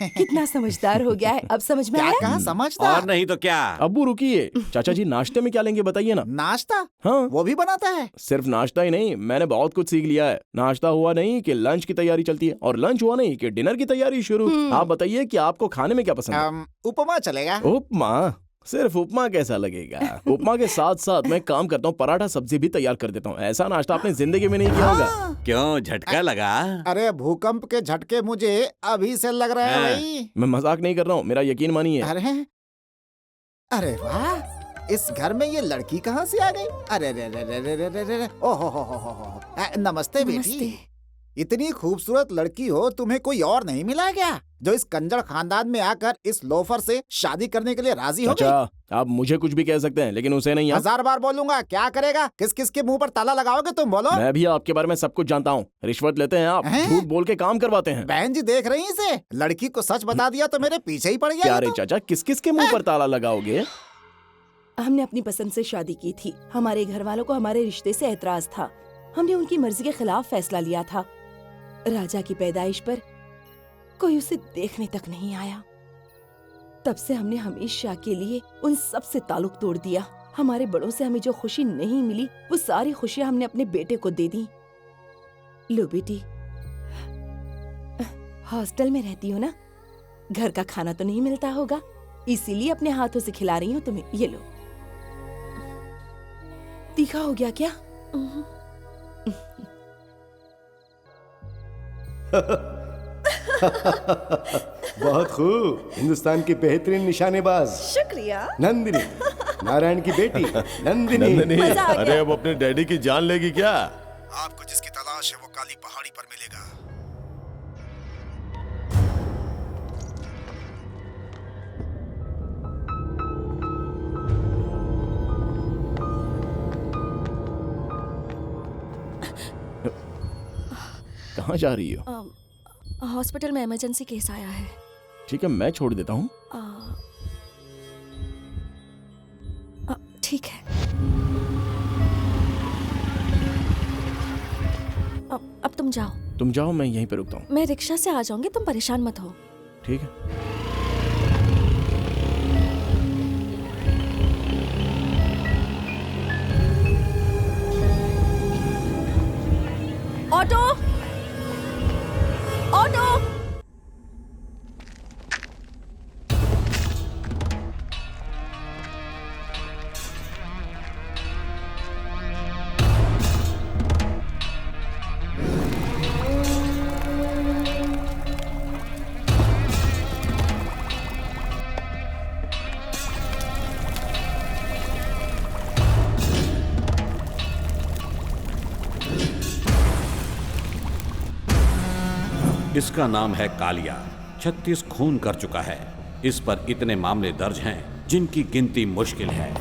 कितना समझदार हो गया है, अब समझ में क्या आया? कहा समझदार? और नहीं तो क्या। अब्बू रुकिए। चाचा जी, नाश्ते में क्या लेंगे बताइए ना। नाश्ता? हाँ, वो भी बनाता है? सिर्फ नाश्ता ही नहीं, मैंने बहुत कुछ सीख लिया है। नाश्ता हुआ नहीं कि लंच की तैयारी चलती है, और लंच हुआ नहीं कि डिनर की तैयारी शुरू। आप बताइए कि आपको खाने में क्या पसंद है? उपमा चलेगा। उपमा? सिर्फ उपमा कैसा लगेगा? उपमा के साथ साथ मैं काम करता हूँ, पराठा सब्जी भी तैयार कर देता हूँ। ऐसा नाश्ता आपने जिंदगी में नहीं किया होगा। क्यों, झटका लगा? अरे भूकंप के झटके मुझे अभी से लग रहे हैं भाई। मैं मजाक नहीं कर रहा हूँ, मेरा यकीन मानिए। अरे वाह, इस घर में ये लड़की कहाँ से आ गई? अरे रे रे रे रे रे रे रे। ओहो हो। नमस्ते बेटी। इतनी खूबसूरत लड़की हो, तुम्हें कोई और नहीं मिला क्या जो इस कंजर खानदान में आकर इस लोफर से शादी करने के लिए राजी हो गई? चाचा, आप मुझे कुछ भी कह सकते हैं लेकिन उसे नहीं। 1000 बार बोलूंगा, क्या करेगा? किस किस के मुंह पर ताला लगाओगे तुम, बोलो? मैं भी आपके बारे में सब कुछ जानता हूँ। रिश्वत लेते हैं आप, झूठ बोल के काम करवाते हैं। बहन जी देख रही इसे, लड़की को सच बता दिया तो मेरे पीछे ही पड़ गया। क्या रे चाचा, किस किस के मुंह पर ताला लगाओगे? हमने अपनी पसंद से शादी की थी। हमारे घर वालों को हमारे रिश्ते से एतराज था। हमने उनकी मर्जी के खिलाफ फैसला लिया था। राजा की पैदाइश पर कोई उसे देखने तक नहीं आया। तब से हमने हमेशा के लिए उन सब से ताल्लुक तोड़ दिया। हमारे बड़ों से हमें जो खुशी नहीं मिली, वो सारी खुशियां हमने अपने बेटे को दे दी। लो बेटी, हॉस्टल में रहती हो ना, घर का खाना तो नहीं मिलता होगा, इसीलिए अपने हाथों से खिला रही हूँ तुम्हें। ये लो। तीखा हो गया क्या? बहुत खूब, हिंदुस्तान की बेहतरीन निशानेबाज। शुक्रिया। नंदिनी, नारायण की बेटी नंदिनी। नंदिनी, अरे अब अपने डैडी की जान लेगी क्या? आपको जिसकी तलाश है वो काली पहाड़ी पर मिलेगा। कहाँ जा रही हो? हॉस्पिटल में इमरजेंसी केस आया है। ठीक है, मैं छोड़ देता हूँ। ठीक है। अब तुम जाओ। तुम जाओ, मैं यहीं पे रुकता हूँ। मैं रिक्शा से आ जाऊंगी, तुम परेशान मत हो। ठीक है। Auto, auto. इसका नाम है कालिया। 36 खून कर चुका है। इस पर इतने मामले दर्ज हैं जिनकी गिनती मुश्किल है।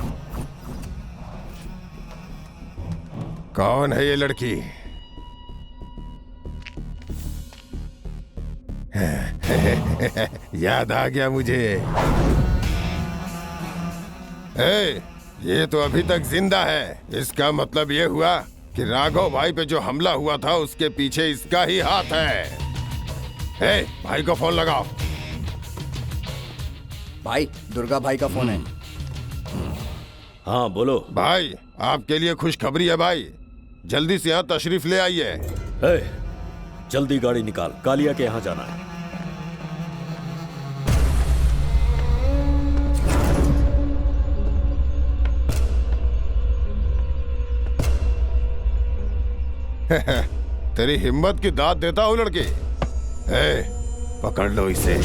कौन है ये लड़की? याद आ गया मुझे। ये तो अभी तक जिंदा है। इसका मतलब ये हुआ कि राघव भाई पे जो हमला हुआ था उसके पीछे इसका ही हाथ है। भाई को फोन लगाओ। भाई, दुर्गा भाई का फोन है। हाँ बोलो। भाई, आपके लिए खुशखबरी है भाई। जल्दी से यहाँ तशरीफ ले आइए। जल्दी गाड़ी निकाल, कालिया के यहाँ जाना है। तेरी हिम्मत की दाद देता हूँ लड़के। पकड़ लो इसे।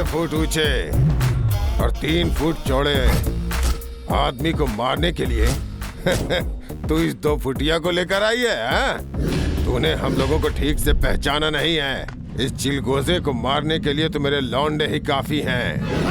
फुट ऊंचे और 3 फुट चौड़े आदमी को मारने के लिए तू इस 2 फुटिया को लेकर आई है? तूने हम लोगों को ठीक से पहचाना नहीं है। इस चिलगोजे को मारने के लिए तो मेरे लौंडे ही काफी हैं।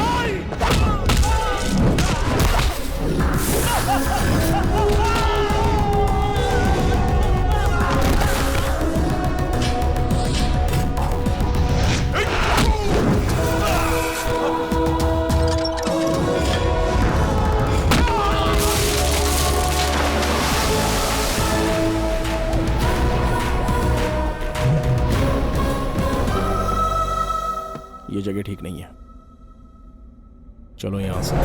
ये जगह ठीक नहीं है, चलो यहाँ से।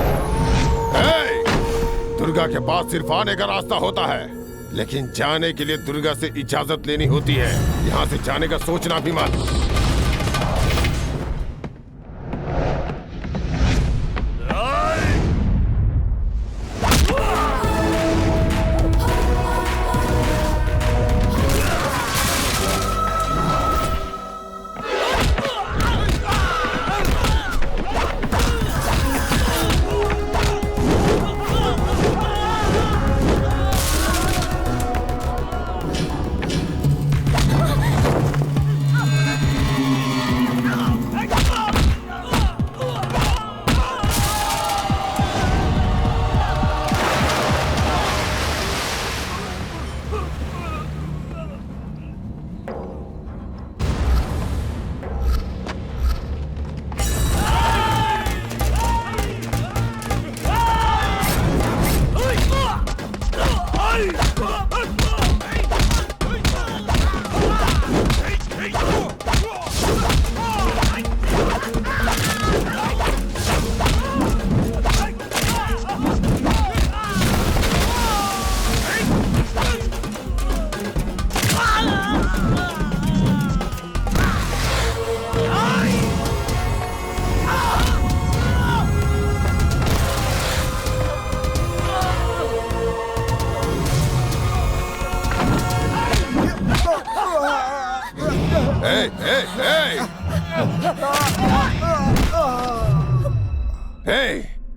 दुर्गा के पास सिर्फ आने का रास्ता होता है, लेकिन जाने के लिए दुर्गा से इजाजत लेनी होती है। यहाँ से जाने का सोचना भी मत।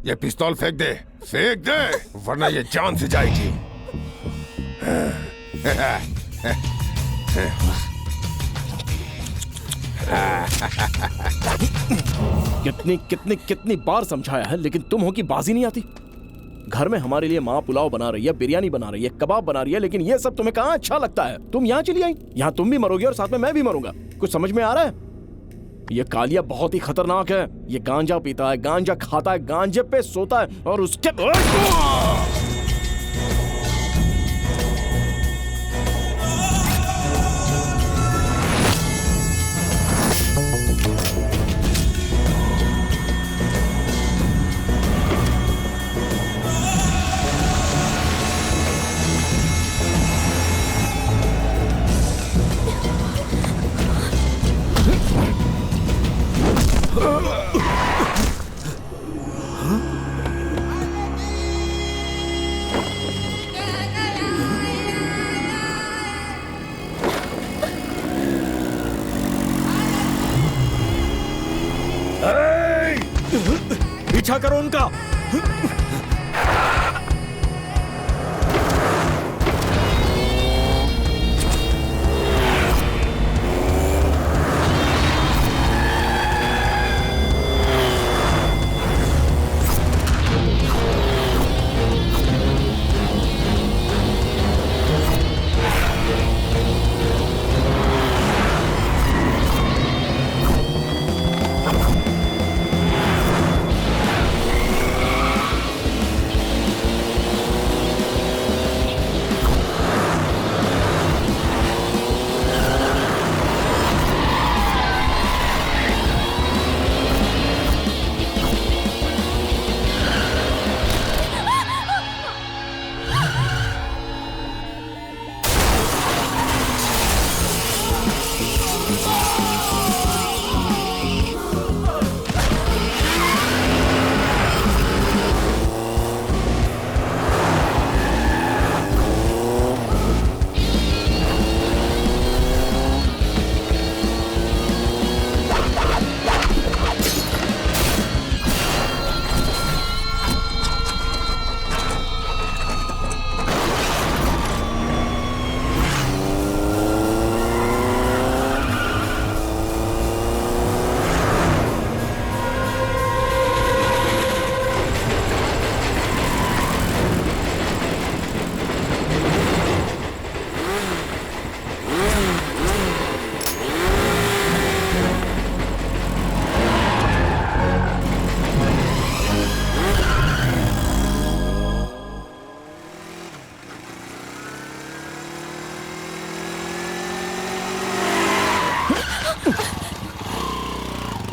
ये पिस्तौल फेंक दे, वरना ये जान से जाएगी। कितनी बार समझाया है, लेकिन तुम हो कि बाजी नहीं आती। घर में हमारे लिए माँ पुलाव बना रही है, बिरयानी बना रही है, कबाब बना रही है, लेकिन ये सब तुम्हें कहाँ अच्छा लगता है। तुम यहाँ चली आई, यहाँ तुम भी मरोगे और साथ में मैं भी मरूंगा। कुछ समझ में आ रहा है? ये कालिया बहुत ही खतरनाक है। ये गांजा पीता है, गांजा खाता है, गांजे पे सोता है और उसके पीछा करो उनका।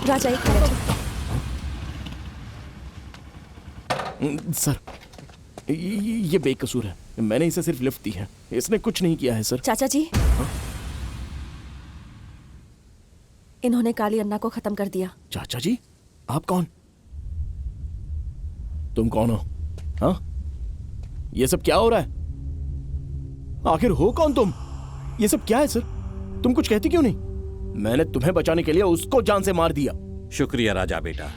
राजा एक मिनट। सर, ये बेकसूर है। मैंने इसे सिर्फ लिफ्ट दी है, इसने कुछ नहीं किया है सर। चाचा जी, इन्होंने काली अन्ना को खत्म कर दिया। चाचा जी, आप कौन? तुम कौन हो? हाँ, ये सब क्या हो रहा है? आखिर हो कौन तुम? ये सब क्या है सर? तुम कुछ कहती क्यों नहीं? मैंने तुम्हें बचाने के लिए उसको जान से मार दिया। शुक्रिया राजा बेटा,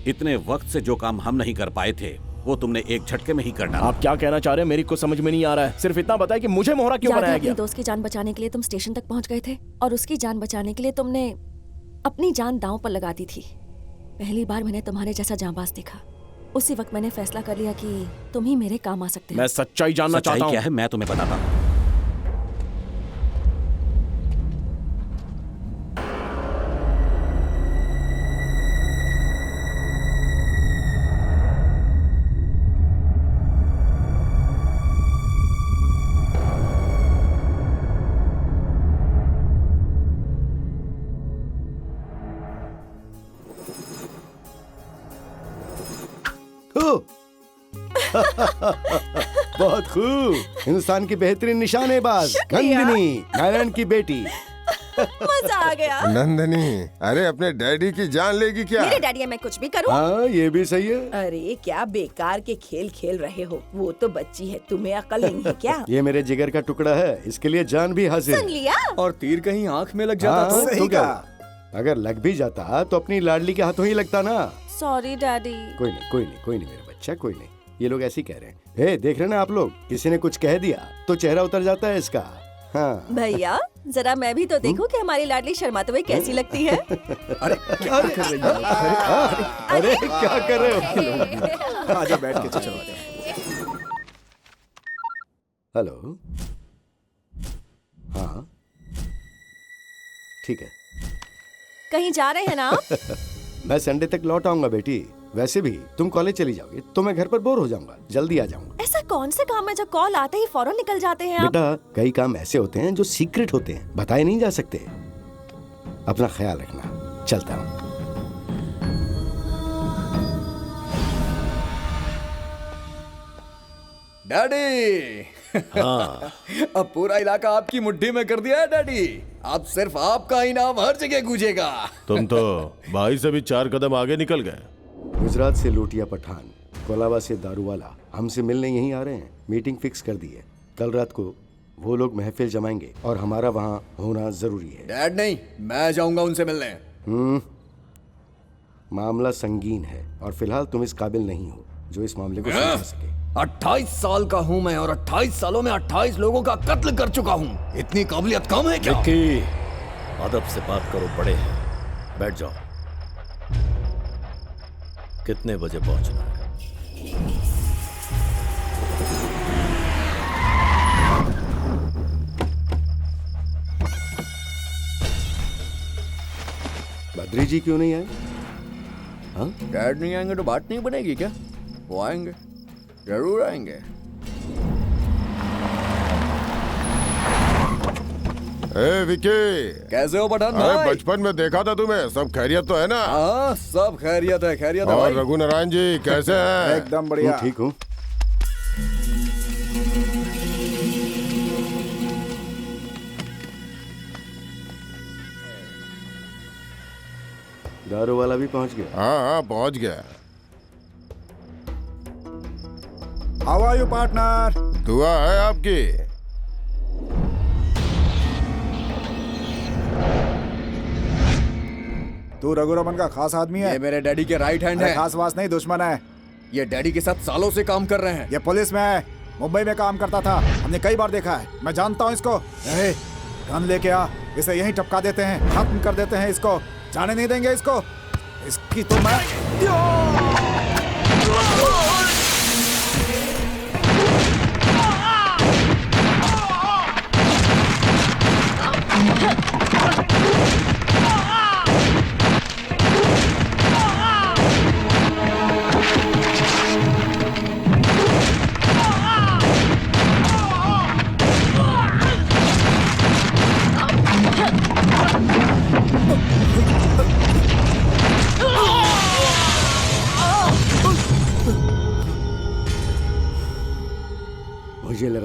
इतने वक्त से जो काम हम नहीं कर पाए थे वो तुमने एक झटके में ही कर डाला। आप क्या कहना चाह रहे हैं मेरी कुछ समझ में नहीं आ रहा है। सिर्फ इतना बताया कि मुझे मोहरा क्यों बनाया गया। दोस्त की जान बचाने के लिए तुम स्टेशन तक पहुंच गए थे और उसकी जान बचाने के लिए तुमने अपनी जान दांव पर लगा दी थी। पहली बार मैंने तुम्हारे जैसा जांबाज देखा। उसी वक्त मैंने फैसला कर लिया कि तुम ही मेरे काम आ सकते हो। मैं सच्चाई जानना चाहता हूँ। क्या है मैं तुम्हें बताता हूँ। बहुत खूब। हिंदुस्तान की बेहतरीन निशानेबाज नंदिनी, नारायण की बेटी। मजा आ गया। नंदिनी, अरे अपने डैडी की जान लेगी क्या? मेरे डैडी है, मैं कुछ भी करूं? हाँ, ये भी सही है। अरे क्या बेकार के खेल खेल रहे हो, वो तो बच्ची है, तुम्हें अकल नहीं है क्या? ये मेरे जिगर का टुकड़ा है, इसके लिए जान भी हाजिर। सुन लिया? और तीर कहीं आँख में लग जाता तो क्या? अगर लग भी जाता तो अपनी लाडली के हाथों ही लगता ना। Sorry daddy. कोई नहीं, कोई नहीं, कोई नहीं मेरा बच्चा, कोई नहीं। ये लोग ऐसे ही कह रहे हैं। हे, देख रहे ना आप लोग, किसी ने कुछ कह दिया तो चेहरा उतर जाता है इसका। हाँ। भैया जरा मैं भी तो देखूं कि हमारी लाडली शर्माते हुए कैसी लगती है। अरे क्या कर रही हो? अरे क्या कर रहे हो? आजा बैठ के चलो। हेलो, हाँ ठीक है। कहीं जा रहे हैं ना आप? मैं संडे तक लौट आऊंगा बेटी। वैसे भी तुम कॉलेज चली जाओगे तो मैं घर पर बोर हो जाऊंगा, जल्दी आ जाऊंगा। ऐसा कौन से काम है जो कॉल आते ही फौरन निकल जाते हैं आप? बेटा, कई काम ऐसे होते हैं जो सीक्रेट होते हैं, बताए नहीं जा सकते। अपना ख्याल रखना, चलता हूँ। डैडी, हाँ। अब पूरा इलाका आपकी मुट्ठी में कर दिया है डैडी। अब सिर्फ आपका ही नाम हर जगह गूंजेगा। तुम तो भाई से भी 4 कदम आगे निकल गए। गुजरात से लूटिया पठान, कोलाबा से दारूवाला हमसे मिलने यहीं आ रहे हैं। मीटिंग फिक्स कर दी है। कल रात को वो लोग महफिल जमाएंगे और हमारा वहाँ होना जरूरी है। डैड नहीं, मैं जाऊंगा उनसे मिलने। मामला संगीन है और फिलहाल तुम इस काबिल नहीं हो जो इस मामले को समझ सके। 28 साल का हूँ मैं और 28 सालों में 28 लोगों का कत्ल कर चुका हूँ। इतनी काबिलियत कम है क्या? अदब से बात करो, बड़े हैं। बैठ जाओ। कितने बजे पहुंचना है? बद्री जी क्यों नहीं आए? हाँ? डैड नहीं आएंगे तो बात नहीं बनेगी क्या? वो आएंगे, जरूर आएंगे। ए विकी, कैसे हो पठान भाई? बचपन में देखा था तुम्हें। सब खैरियत तो है ना? हाँ, सब खैरियत है, खैरियत है और भाई। रघुनारायण जी कैसे हैं? एकदम बढ़िया। ठीक हूँ। दारू वाला भी पहुंच गया? हाँ हाँ, पहुंच गया। How are you partner? दुआ है आपकी। तू रघुरमन का खास आदमी है? ये मेरे डैडी के राइट हैंड है। खास वास नहीं, दुश्मन है। ये डैडी के साथ सालों से काम कर रहे हैं। ये पुलिस में है, मुंबई में काम करता था, हमने कई बार देखा है। मैं जानता हूँ इसको। गन लेके आ, इसे यहीं टपका देते हैं, खत्म कर देते हैं इसको, जाने नहीं देंगे इसको। इसकी तो मैं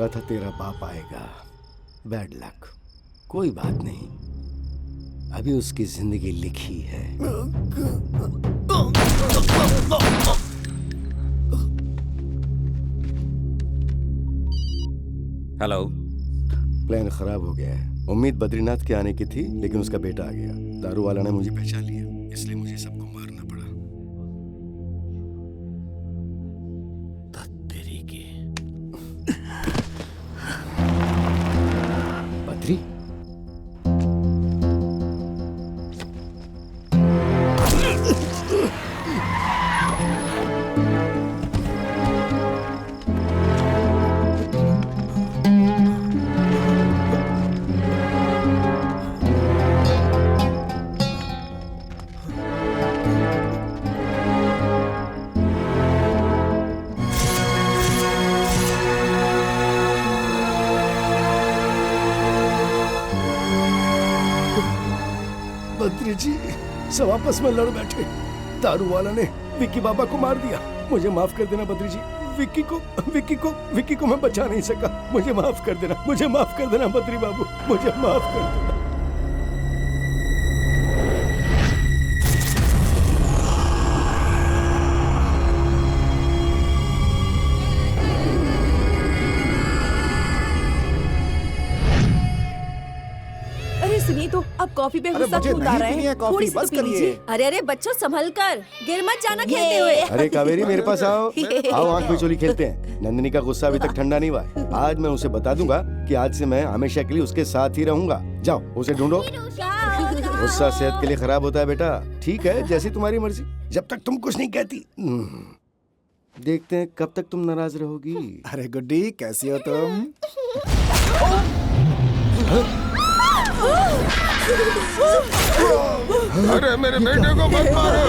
लगा था तेरा बाप आएगा। Bad luck. कोई बात नहीं, अभी उसकी जिंदगी लिखी है। हेलो। प्लान खराब हो गया है। उम्मीद बद्रीनाथ के आने की थी, लेकिन उसका बेटा आ गया। दारू वाला ने मुझे पहचान लिया, इसलिए मुझे सबको मारना पड़ा। तेरी की बद्री, बद्री जी सब आपस में लड़ बैठे। दारू वाला ने विक्की बाबा को मार दिया। मुझे माफ कर देना बद्री जी। विक्की को मैं बचा नहीं सका। मुझे माफ कर देना, मुझे माफ कर देना बद्री बाबू, मुझे माफ कर देना। अरे सुनिए तो, अब कॉफी पे गुस्सा क्यों उतार रहे हैं? थोड़ी सी तो पी लीजिए। अरे अरे बच्चों संभल कर, गिर मत जाना खेलते हुए। अरे कावेरी मेरे पास आओ, आओ आंख में चोली खेलते हैं। नंदिनी का गुस्सा अभी तक ठंडा नहीं हुआ है। आज मैं उसे बता दूंगा कि आज से मैं हमेशा के लिए उसके साथ ही रहूंगा। जाओ उसे ढूंढो। गुस्सा सेहत के लिए खराब होता है बेटा। ठीक है, जैसी तुम्हारी मर्जी, जब तक तुम कुछ नहीं कहती। देखते हैं कब तक तुम नाराज रहोगी। अरे गुड्डी, कैसी हो तुम? अरे मेरे बेटे को मत मारो।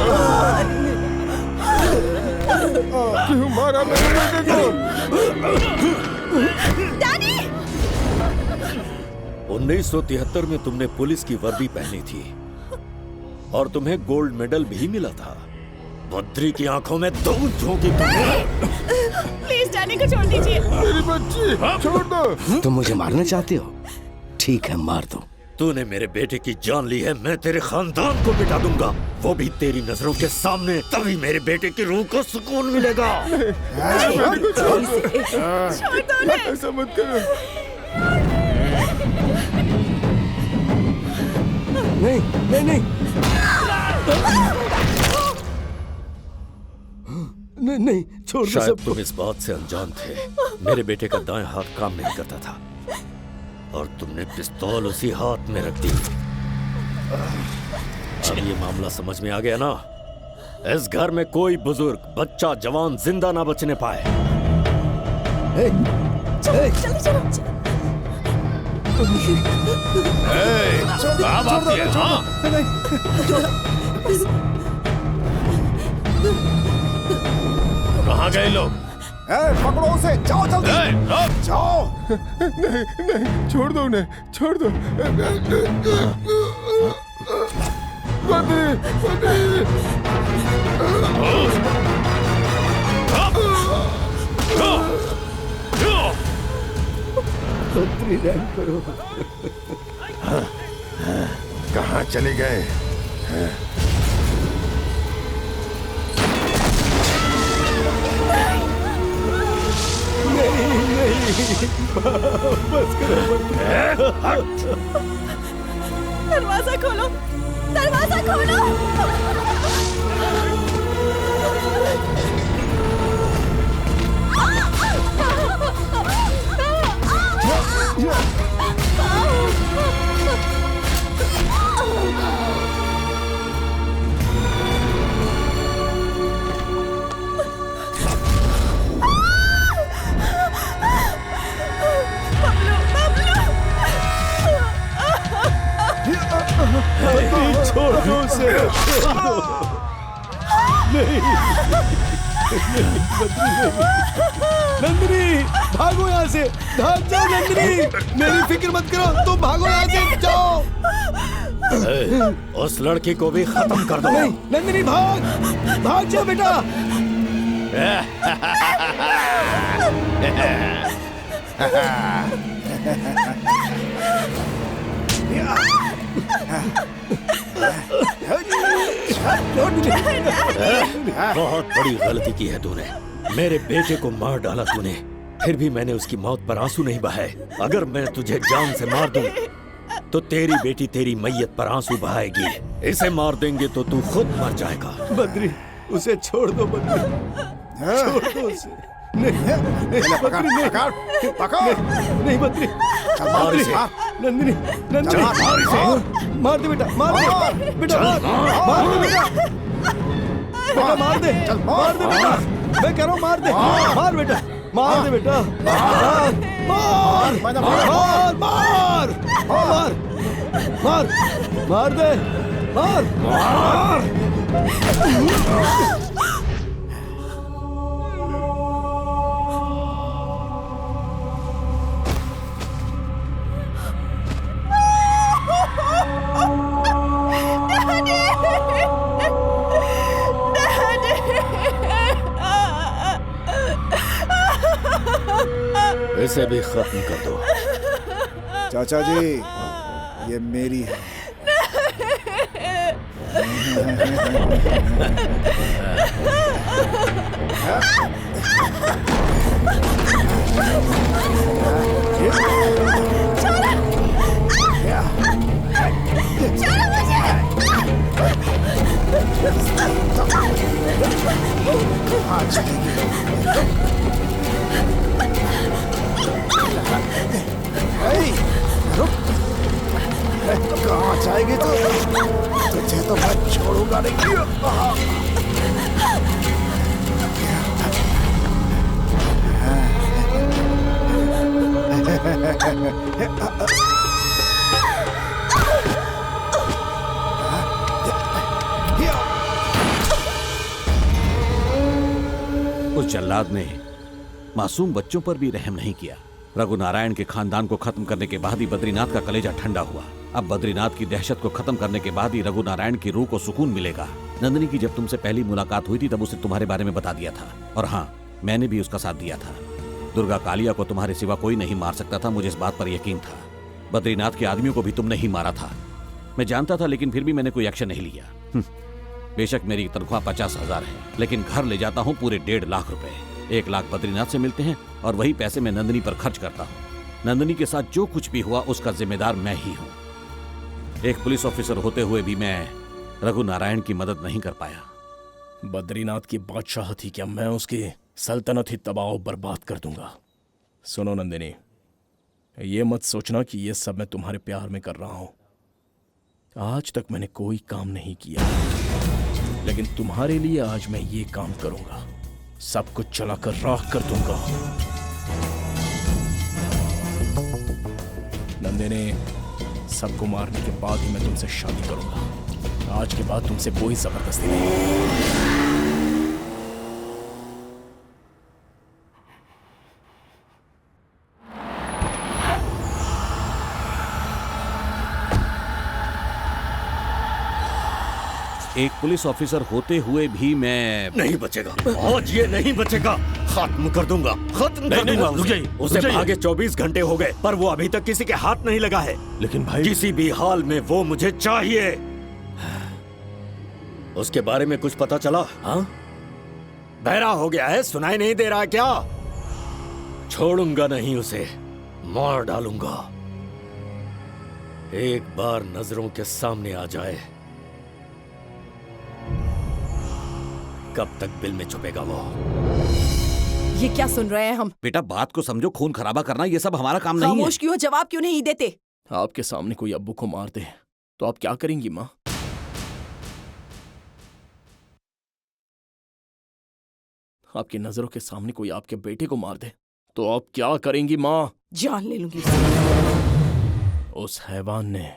क्यों मारा मेरे बेटे को? डैडी! 1973 में तुमने पुलिस की वर्दी पहनी थी और तुम्हें गोल्ड मेडल भी मिला था। बद्री की आंखों में दो झोंकी। प्लीज डैडी को छोड़ दीजिए। मेरी बच्ची छोड़ दो। तुम मुझे मारना चाहते हो? ठीक है, मार दो। तूने मेरे बेटे की जान ली है, मैं तेरे खानदान को मिटा दूंगा, वो भी तेरी नजरों के सामने। तभी मेरे बेटे की रूह को सुकून मिलेगा। छोड़ दो ना। ऐसा मत करो। नहीं नहीं नहीं नहीं नहीं, छोड़ दो शायद सब। तुम इस बात से अनजान थे, मेरे बेटे का दाएं हाथ काम नहीं करता था और तुमने पिस्तौल उसी हाथ में रख दी। अब ये मामला समझ में आ गया ना? इस घर में कोई बुजुर्ग, बच्चा, जवान जिंदा ना बचने पाए। चलो चलो। कहाँ गए लोग? पकड़ो उसे, जाओ जल्दी। जाओ। नहीं नहीं, छोड़ दो उन्हें, छोड़ दो। करो। कहाँ चले गए? बस करो। दरवाजा खोलो, दरवाजा खोलो। छोड़ दो उसे। नहीं नंदिनी, भागो यहाँ से, भाग जाओ नंदिनी, मेरी फिक्र मत करो, तुम भागो यहाँ से, जाओ। उस लड़की को भी खत्म कर दो। नहीं नंदिनी, भाग भाग जाओ बेटा। बहुत बड़ी गलती की है तूने। मेरे बेटे को मार डाला तूने, फिर भी मैंने उसकी मौत पर आंसू नहीं बहाए। अगर मैं तुझे जान से मार दूं, तो तेरी बेटी तेरी मैयत पर आंसू बहाएगी। इसे मार देंगे तो तू खुद मर जाएगा। बद्री, उसे छोड़ दो बद्री, छोड़ दो उसे। नहीं बद्री, नहीं नहीं बद्री, मार इसे। नंदिनी, नंदिनी, मार दे बेटा, मार दे बेटा, मार दे बेटा, बेटा मार दे, मार दे बेटा, मैं कह रहा हूँ मार दे, मार बेटा, मार दे बेटा, मार मार मार मार मार मार मार दे, मार मार। इसे भी खत्म कर दो। चाचा जी, ये मेरी है। कहाँ जाएगी तो तुझे तो मैं छोड़ूंगा नहीं। उस जल्लाद ने मासूम बच्चों पर भी रहम नहीं किया। रघुनारायण के खानदान को खत्म करने के बाद ही बद्रीनाथ का कलेजा ठंडा हुआ। अब बद्रीनाथ की दहशत को खत्म करने के बाद ही रघुनारायण की रूह को सुकून मिलेगा। नंदिनी की जब तुमसे पहली मुलाकात हुई थी तब उसे तुम्हारे बारे में बता दिया था, और हाँ, मैंने भी उसका साथ दिया था। दुर्गा कालिया को तुम्हारे सिवा कोई नहीं मार सकता था, मुझे इस बात पर यकीन था। बद्रीनाथ के आदमियों को भी तुमने ही मारा था, मैं जानता था, लेकिन फिर भी मैंने कोई एक्शन नहीं लिया। बेशक मेरी तनख्वाह 50,000 है, लेकिन घर ले जाता हूँ पूरे 1.5 लाख रुपए। 1 लाख बद्रीनाथ से मिलते हैं और वही पैसे मैं नंदिनी पर खर्च करता हूँ। नंदिनी के साथ जो कुछ भी हुआ उसका जिम्मेदार मैं ही हूँ। एक पुलिस ऑफिसर होते हुए भी मैं रघुनारायण की मदद नहीं कर पाया। बद्रीनाथ की बादशाह थी क्या? मैं उसकी सल्तनत ही तबाह और बर्बाद कर दूंगा। सुनो नंदिनी, ये मत सोचना कि ये सब मैं तुम्हारे प्यार में कर रहा हूं। आज तक मैंने कोई काम नहीं किया, लेकिन तुम्हारे लिए आज मैं ये काम करूंगा। सब कुछ चलाकर राख कर दूंगा। नंदिनी, सबको मारने के बाद ही मैं तुमसे शादी करूंगा। आज के बाद तुमसे कोई जबरदस्ती नहीं। एक पुलिस ऑफिसर होते हुए भी मैं नहीं बचेगा, आज ये नहीं बचेगा। खत्म कर दूंगा, खत्म कर दूंगा उसे। भागे 24 घंटे हो गए, पर वो अभी तक किसी के हाथ नहीं लगा है। लेकिन भाई, किसी भी हाल में वो मुझे चाहिए। उसके बारे में कुछ पता चला? हाँ, बहरा हो गया है, सुनाई नहीं दे रहा क्या? छोड़ूंगा नहीं उसे, मार डालूंगा। एक बार नजरों के सामने आ जाए, कब तक बिल में छुपेगा वो? ये क्या सुन रहे हैं हम? बेटा, बात को समझो। खून खराबा करना ये सब हमारा काम नहीं है। खामोश क्यों? जवाब क्यों नहीं देते? आपके सामने कोई अब्बू को मार दे तो आप क्या करेंगी माँ? आपकी नजरों के सामने कोई आपके बेटे को मार दे तो आप क्या करेंगी माँ? जान ले लूंगी। उस हैवान ने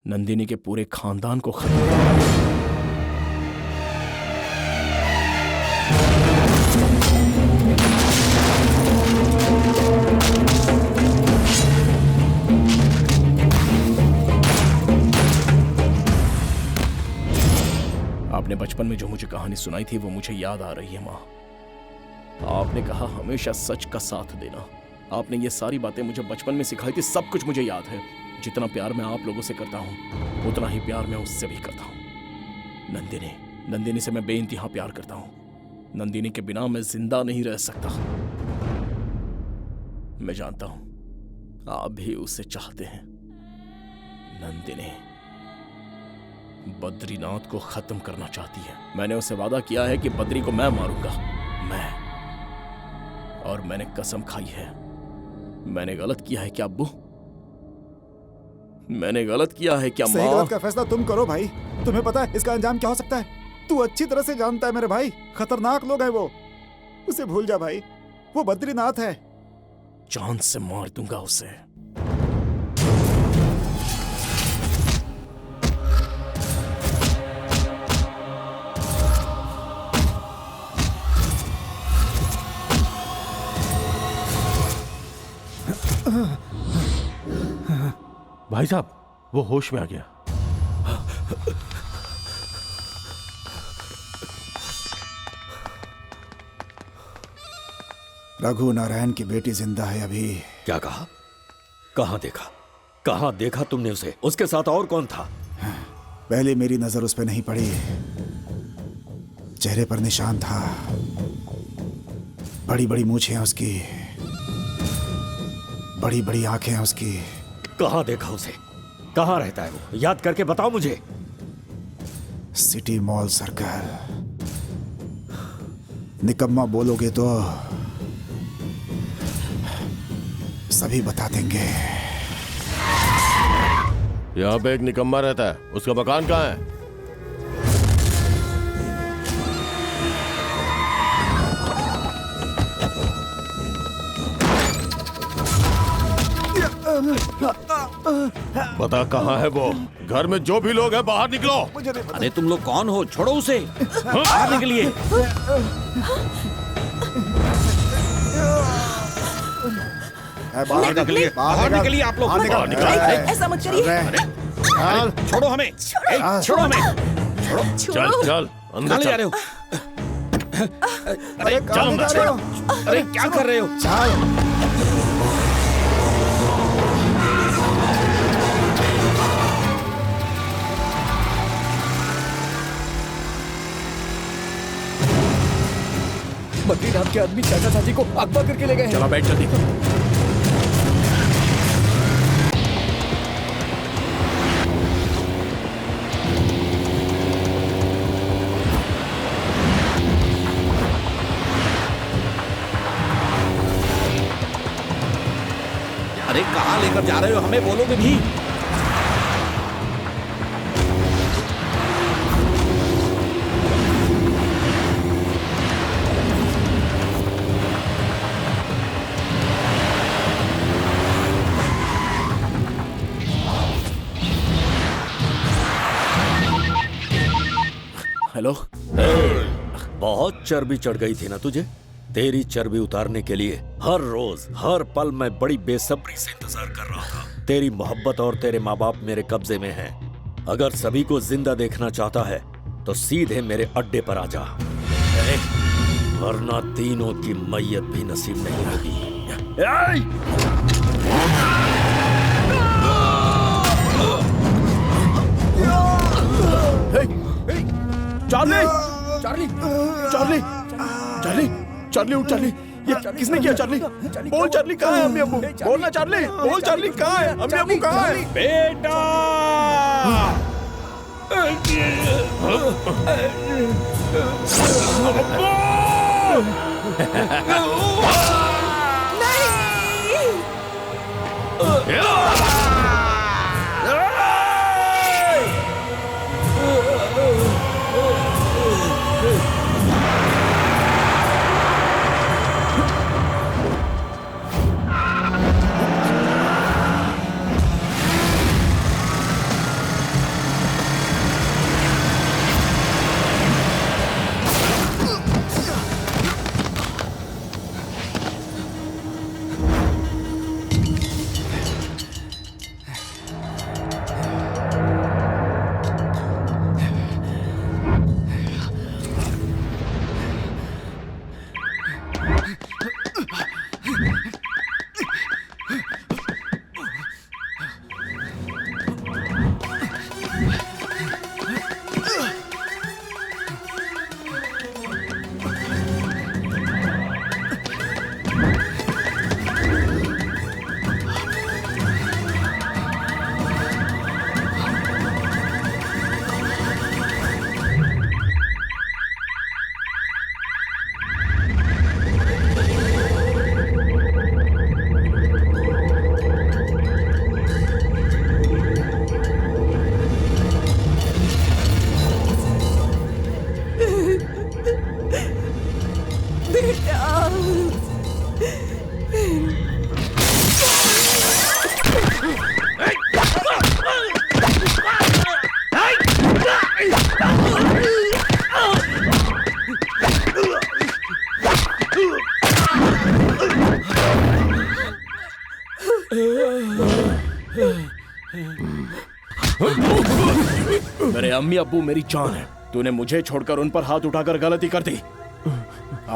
नंदिनी के पूरे खानदान को खत्म कर दिया। आपने बचपन में जो मुझे कहानी सुनाई थी वो मुझे याद आ रही है माँ। आपने कहा हमेशा सच का साथ देना, आपने ये सारी बातें मुझे बचपन में सिखाई थी, सब कुछ मुझे याद है। जितना प्यार मैं आप लोगों से करता हूँ उतना ही प्यार मैं उससे भी करता हूँ। नंदिनी से मैं बेइंतहा प्यार करता हूँ। नंदिनी के बिना मैं जिंदा नहीं रह सकता। मैं जानता हूं आप भी उसे चाहते हैं। नंदिनी बद्रीनाथ को खत्म करना चाहती है। मैंने उसे वादा किया है कि बद्री को मैं मारूंगा, मैं। और मैंने कसम खाई है। मैंने गलत किया है क्या अब्बू? मैंने गलत किया है क्या सही माँ? गलत का फैसला तुम करो भाई। तुम्हें पता है इसका अंजाम क्या हो सकता है? तू अच्छी तरह से जानता है मेरे भाई, खतरनाक लोग हैं वो। उसे भूल जा भाई, वो बद्रीनाथ है। जान से मार दूंगा उसे। भाई साहब, वो होश में आ गया। रघु नारायण की बेटी जिंदा है अभी। क्या कहा? कहाँ देखा? कहाँ देखा तुमने उसे? उसके साथ और कौन था? पहले मेरी नजर उस पर नहीं पड़ी, चेहरे पर निशान था। बड़ी बड़ी मूछें हैं उसकी, बड़ी बड़ी आंखें हैं उसकी। कहाँ देखा उसे? कहाँ रहता है वो? याद करके बताओ मुझे। City mall circle. निकम्मा बोलोगे तो सभी बता देंगे। यहाँ पे एक निकम्मा रहता है, उसका मकान कहाँ है? बता कहाँ है वो? घर में जो भी लोग हैं बाहर निकलो। अरे तुम लोग कौन हो? छोड़ो उसे। बाहर निकलिए। बाहर निकलिए, बाहर निकलिए आप लोग। बाहर निकलो। ऐसा मत करिए। छोड़ो हमें। छोड़ो हमें। चल चल अंदर जा चल। रहे हो? अरे कहाँ जा रहे हो? अरे क्या कर रहे हो? चल। बद्रीनाथ के आदमी चाचा चाची को अगवा करके ले गए हैं। चलो बैठ जल्दी। अरे कहाँ लेकर जा रहे हो? हमें बोलोगे भी? हेलो। बहुत चर्बी चढ़ गई थी ना तुझे? तेरी चर्बी उतारने के लिए हर रोज हर पल मैं बड़ी बेसब्री से इंतजार कर रहा था। तेरी मोहब्बत और तेरे माँ बाप मेरे कब्जे में हैं। अगर सभी को जिंदा देखना चाहता है तो सीधे मेरे अड्डे पर आ जा, वरना तीनों की मैयत भी नसीब नहीं होगी। Charlie! Charlie! Charlie! Charlie! Charlie उठ चार्ली! ये किसने किया चार्ली? बोल चार्ली कहाँ है अम्मी अब्बू? बोलना चार्ली! बोल चार्ली कहाँ है? अम्मी अब्बू कहाँ है? बेटा! अम्मी अब्बू मेरी जान है। तूने मुझे छोड़कर उन पर हाथ उठाकर गलती कर दी।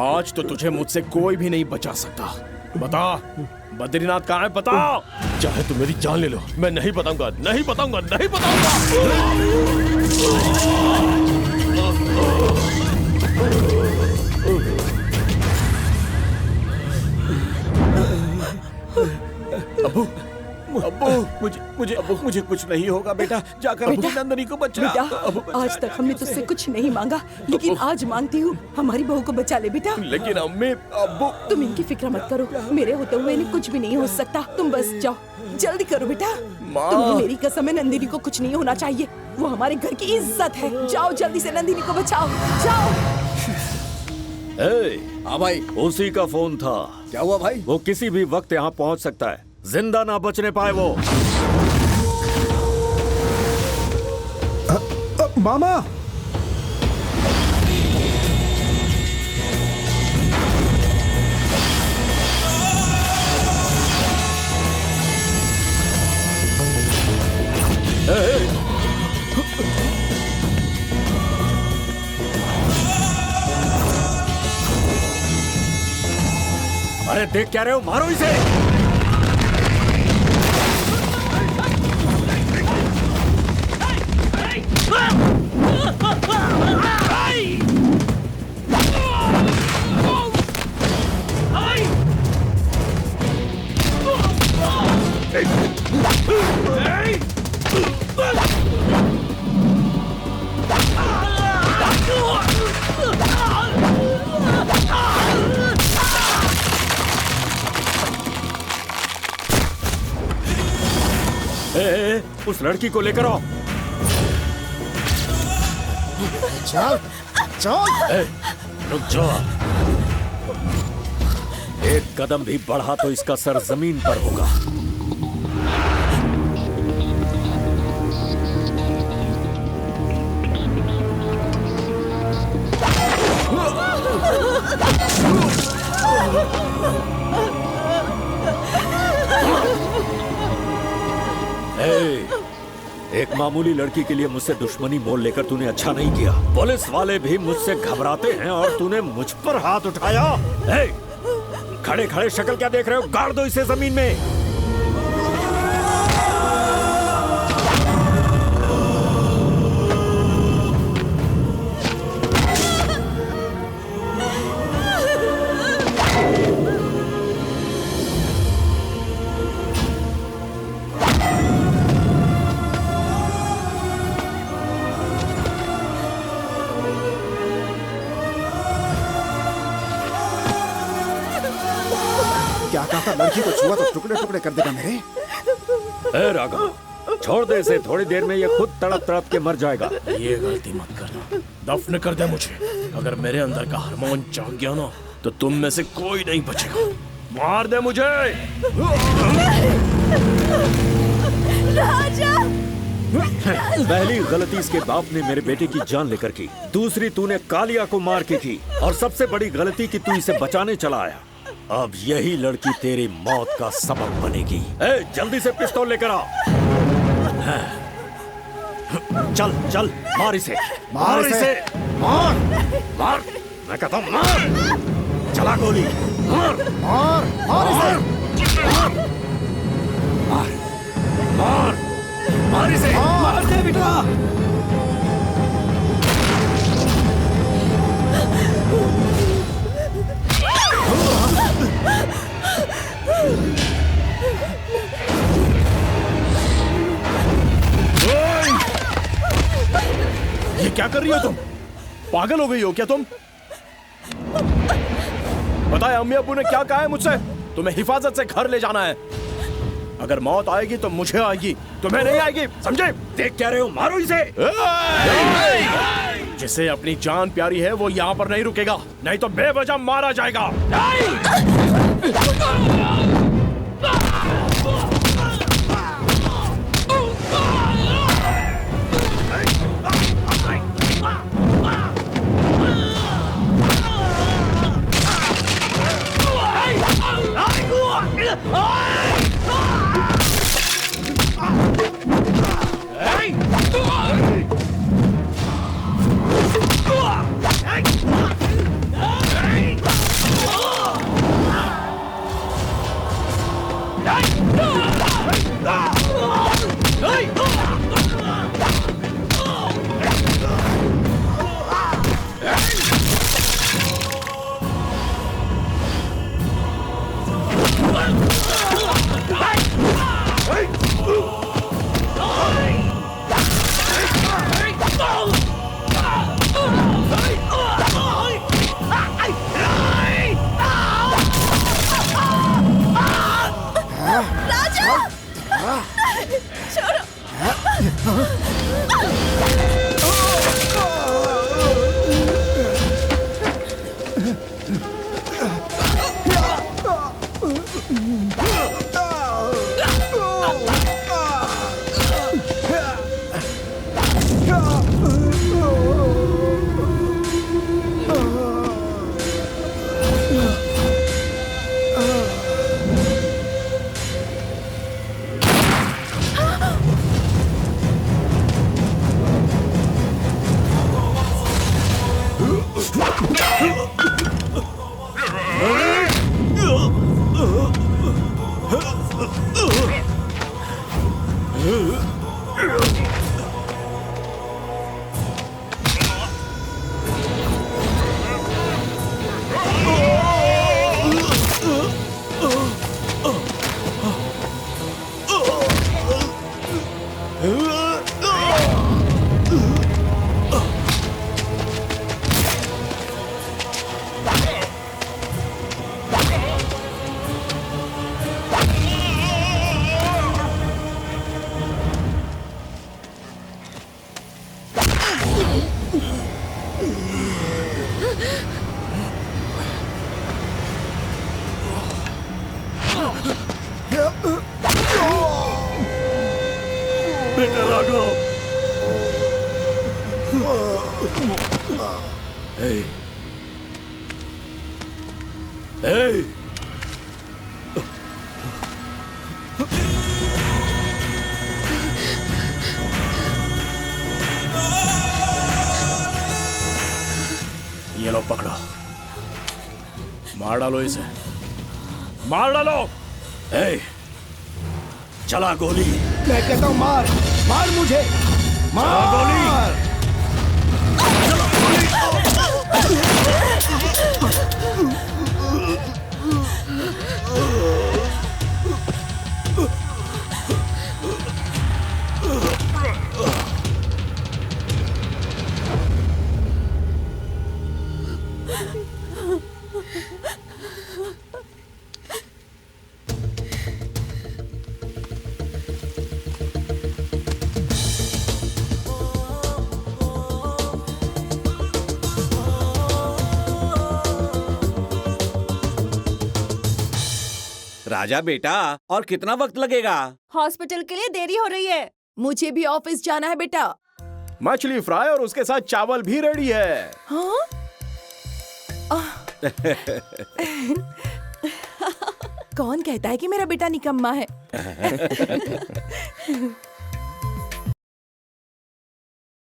आज तो तुझे मुझसे कोई भी नहीं बचा सकता। बता बद्रीनाथ कहाँ है, बता। चाहे तुम मेरी जान ले लो, मैं नहीं बताऊंगा, नहीं बताऊंगा, नहीं बताऊंगा। अब्बू अब्बू मुझे कुछ नहीं होगा बेटा। जाकर अपनी नंदनी को बचा। बेटा आज तक हमने तुझसे कुछ नहीं मांगा, लेकिन आज मांगती हूँ, हमारी बहू को बचा ले बेटा। लेकिन अम्मी अब्बू। तुम इनकी फिक्र मत करो, मेरे होते हुए इन्हें कुछ भी नहीं हो सकता। तुम बस जाओ, जल्दी करो बेटा। तुम्हें मेरी कसम है, नंदिनी को कुछ नहीं होना चाहिए। वो हमारे घर की इज्जत है। जाओ जल्दी से नंदिनी को बचाओ, जाओ। हाँ भाई, उसी का फोन था। क्या हुआ भाई? वो किसी भी वक्त यहाँ पहुँच सकता है, जिंदा ना बचने पाए वो। मामा अरे देख क्या रहे हो, मारो इसे। उस लड़की को लेकर आओ। चल चल। रुक जाओ, एक कदम भी बढ़ा तो इसका सर जमीन पर होगा। एक मामूली लड़की के लिए मुझसे दुश्मनी मोल लेकर तूने अच्छा नहीं किया। पुलिस वाले भी मुझसे घबराते हैं और तूने मुझ पर हाथ उठाया। खड़े खड़े शक्ल क्या देख रहे हो, गाड़ दो इसे जमीन में। क्या कहा था, लड़की को छुआ तो टुकड़े टुकड़े कर देगा मेरे। ए राघव, छोड़ दे इसे, थोड़ी देर में ये खुद तड़प तड़प के मर जाएगा। ये गलती मत करना, दफन कर दे मुझे। अगर मेरे अंदर का हार्मोन जाग गया ना तो तुम में से कोई नहीं बचेगा। मार दे मुझे। राजा! पहली गलती इसके बाप ने मेरे बेटे की जान लेकर की, दूसरी तूने कालिया को मार के की, और सबसे बड़ी गलती कि तू इसे बचाने चला आया। अब यही लड़की तेरी मौत का सबब बनेगी। जल्दी से पिस्तौल लेकर आ। चल चल, मार इसे, मार इसे, मार मार, मैं कहता हूँ मार। चला गोली, मार मार मार इसे, मार मार मार इसे, मार दे बेटा। ये क्या कर रही हो तुम? पागल हो गई हो क्या तुम? बताए अम्मी अब्बू ने क्या कहा है मुझसे? तुम्हें हिफाजत से घर ले जाना है। अगर मौत आएगी तो मुझे आएगी, तुम्हें नहीं आएगी, समझे? देख क्या रहे हो, मारो इसे। जिसे अपनी जान प्यारी है वो यहाँ पर नहीं रुकेगा, नहीं तो बेवजह मारा जाएगा। Hey. Hey. ये लो पकड़ो, मार डालो इसे, मार डालो। Hey. चला गोली। मैं कहता हूँ मार, मार मुझे, चला गोली। राजा बेटा, और कितना वक्त लगेगा? हॉस्पिटल के लिए देरी हो रही है। मुझे भी ऑफिस जाना है बेटा। मछली फ्राई और उसके साथ चावल भी रेडी है। हाँ? कौन कहता है कि मेरा बेटा निकम्मा है?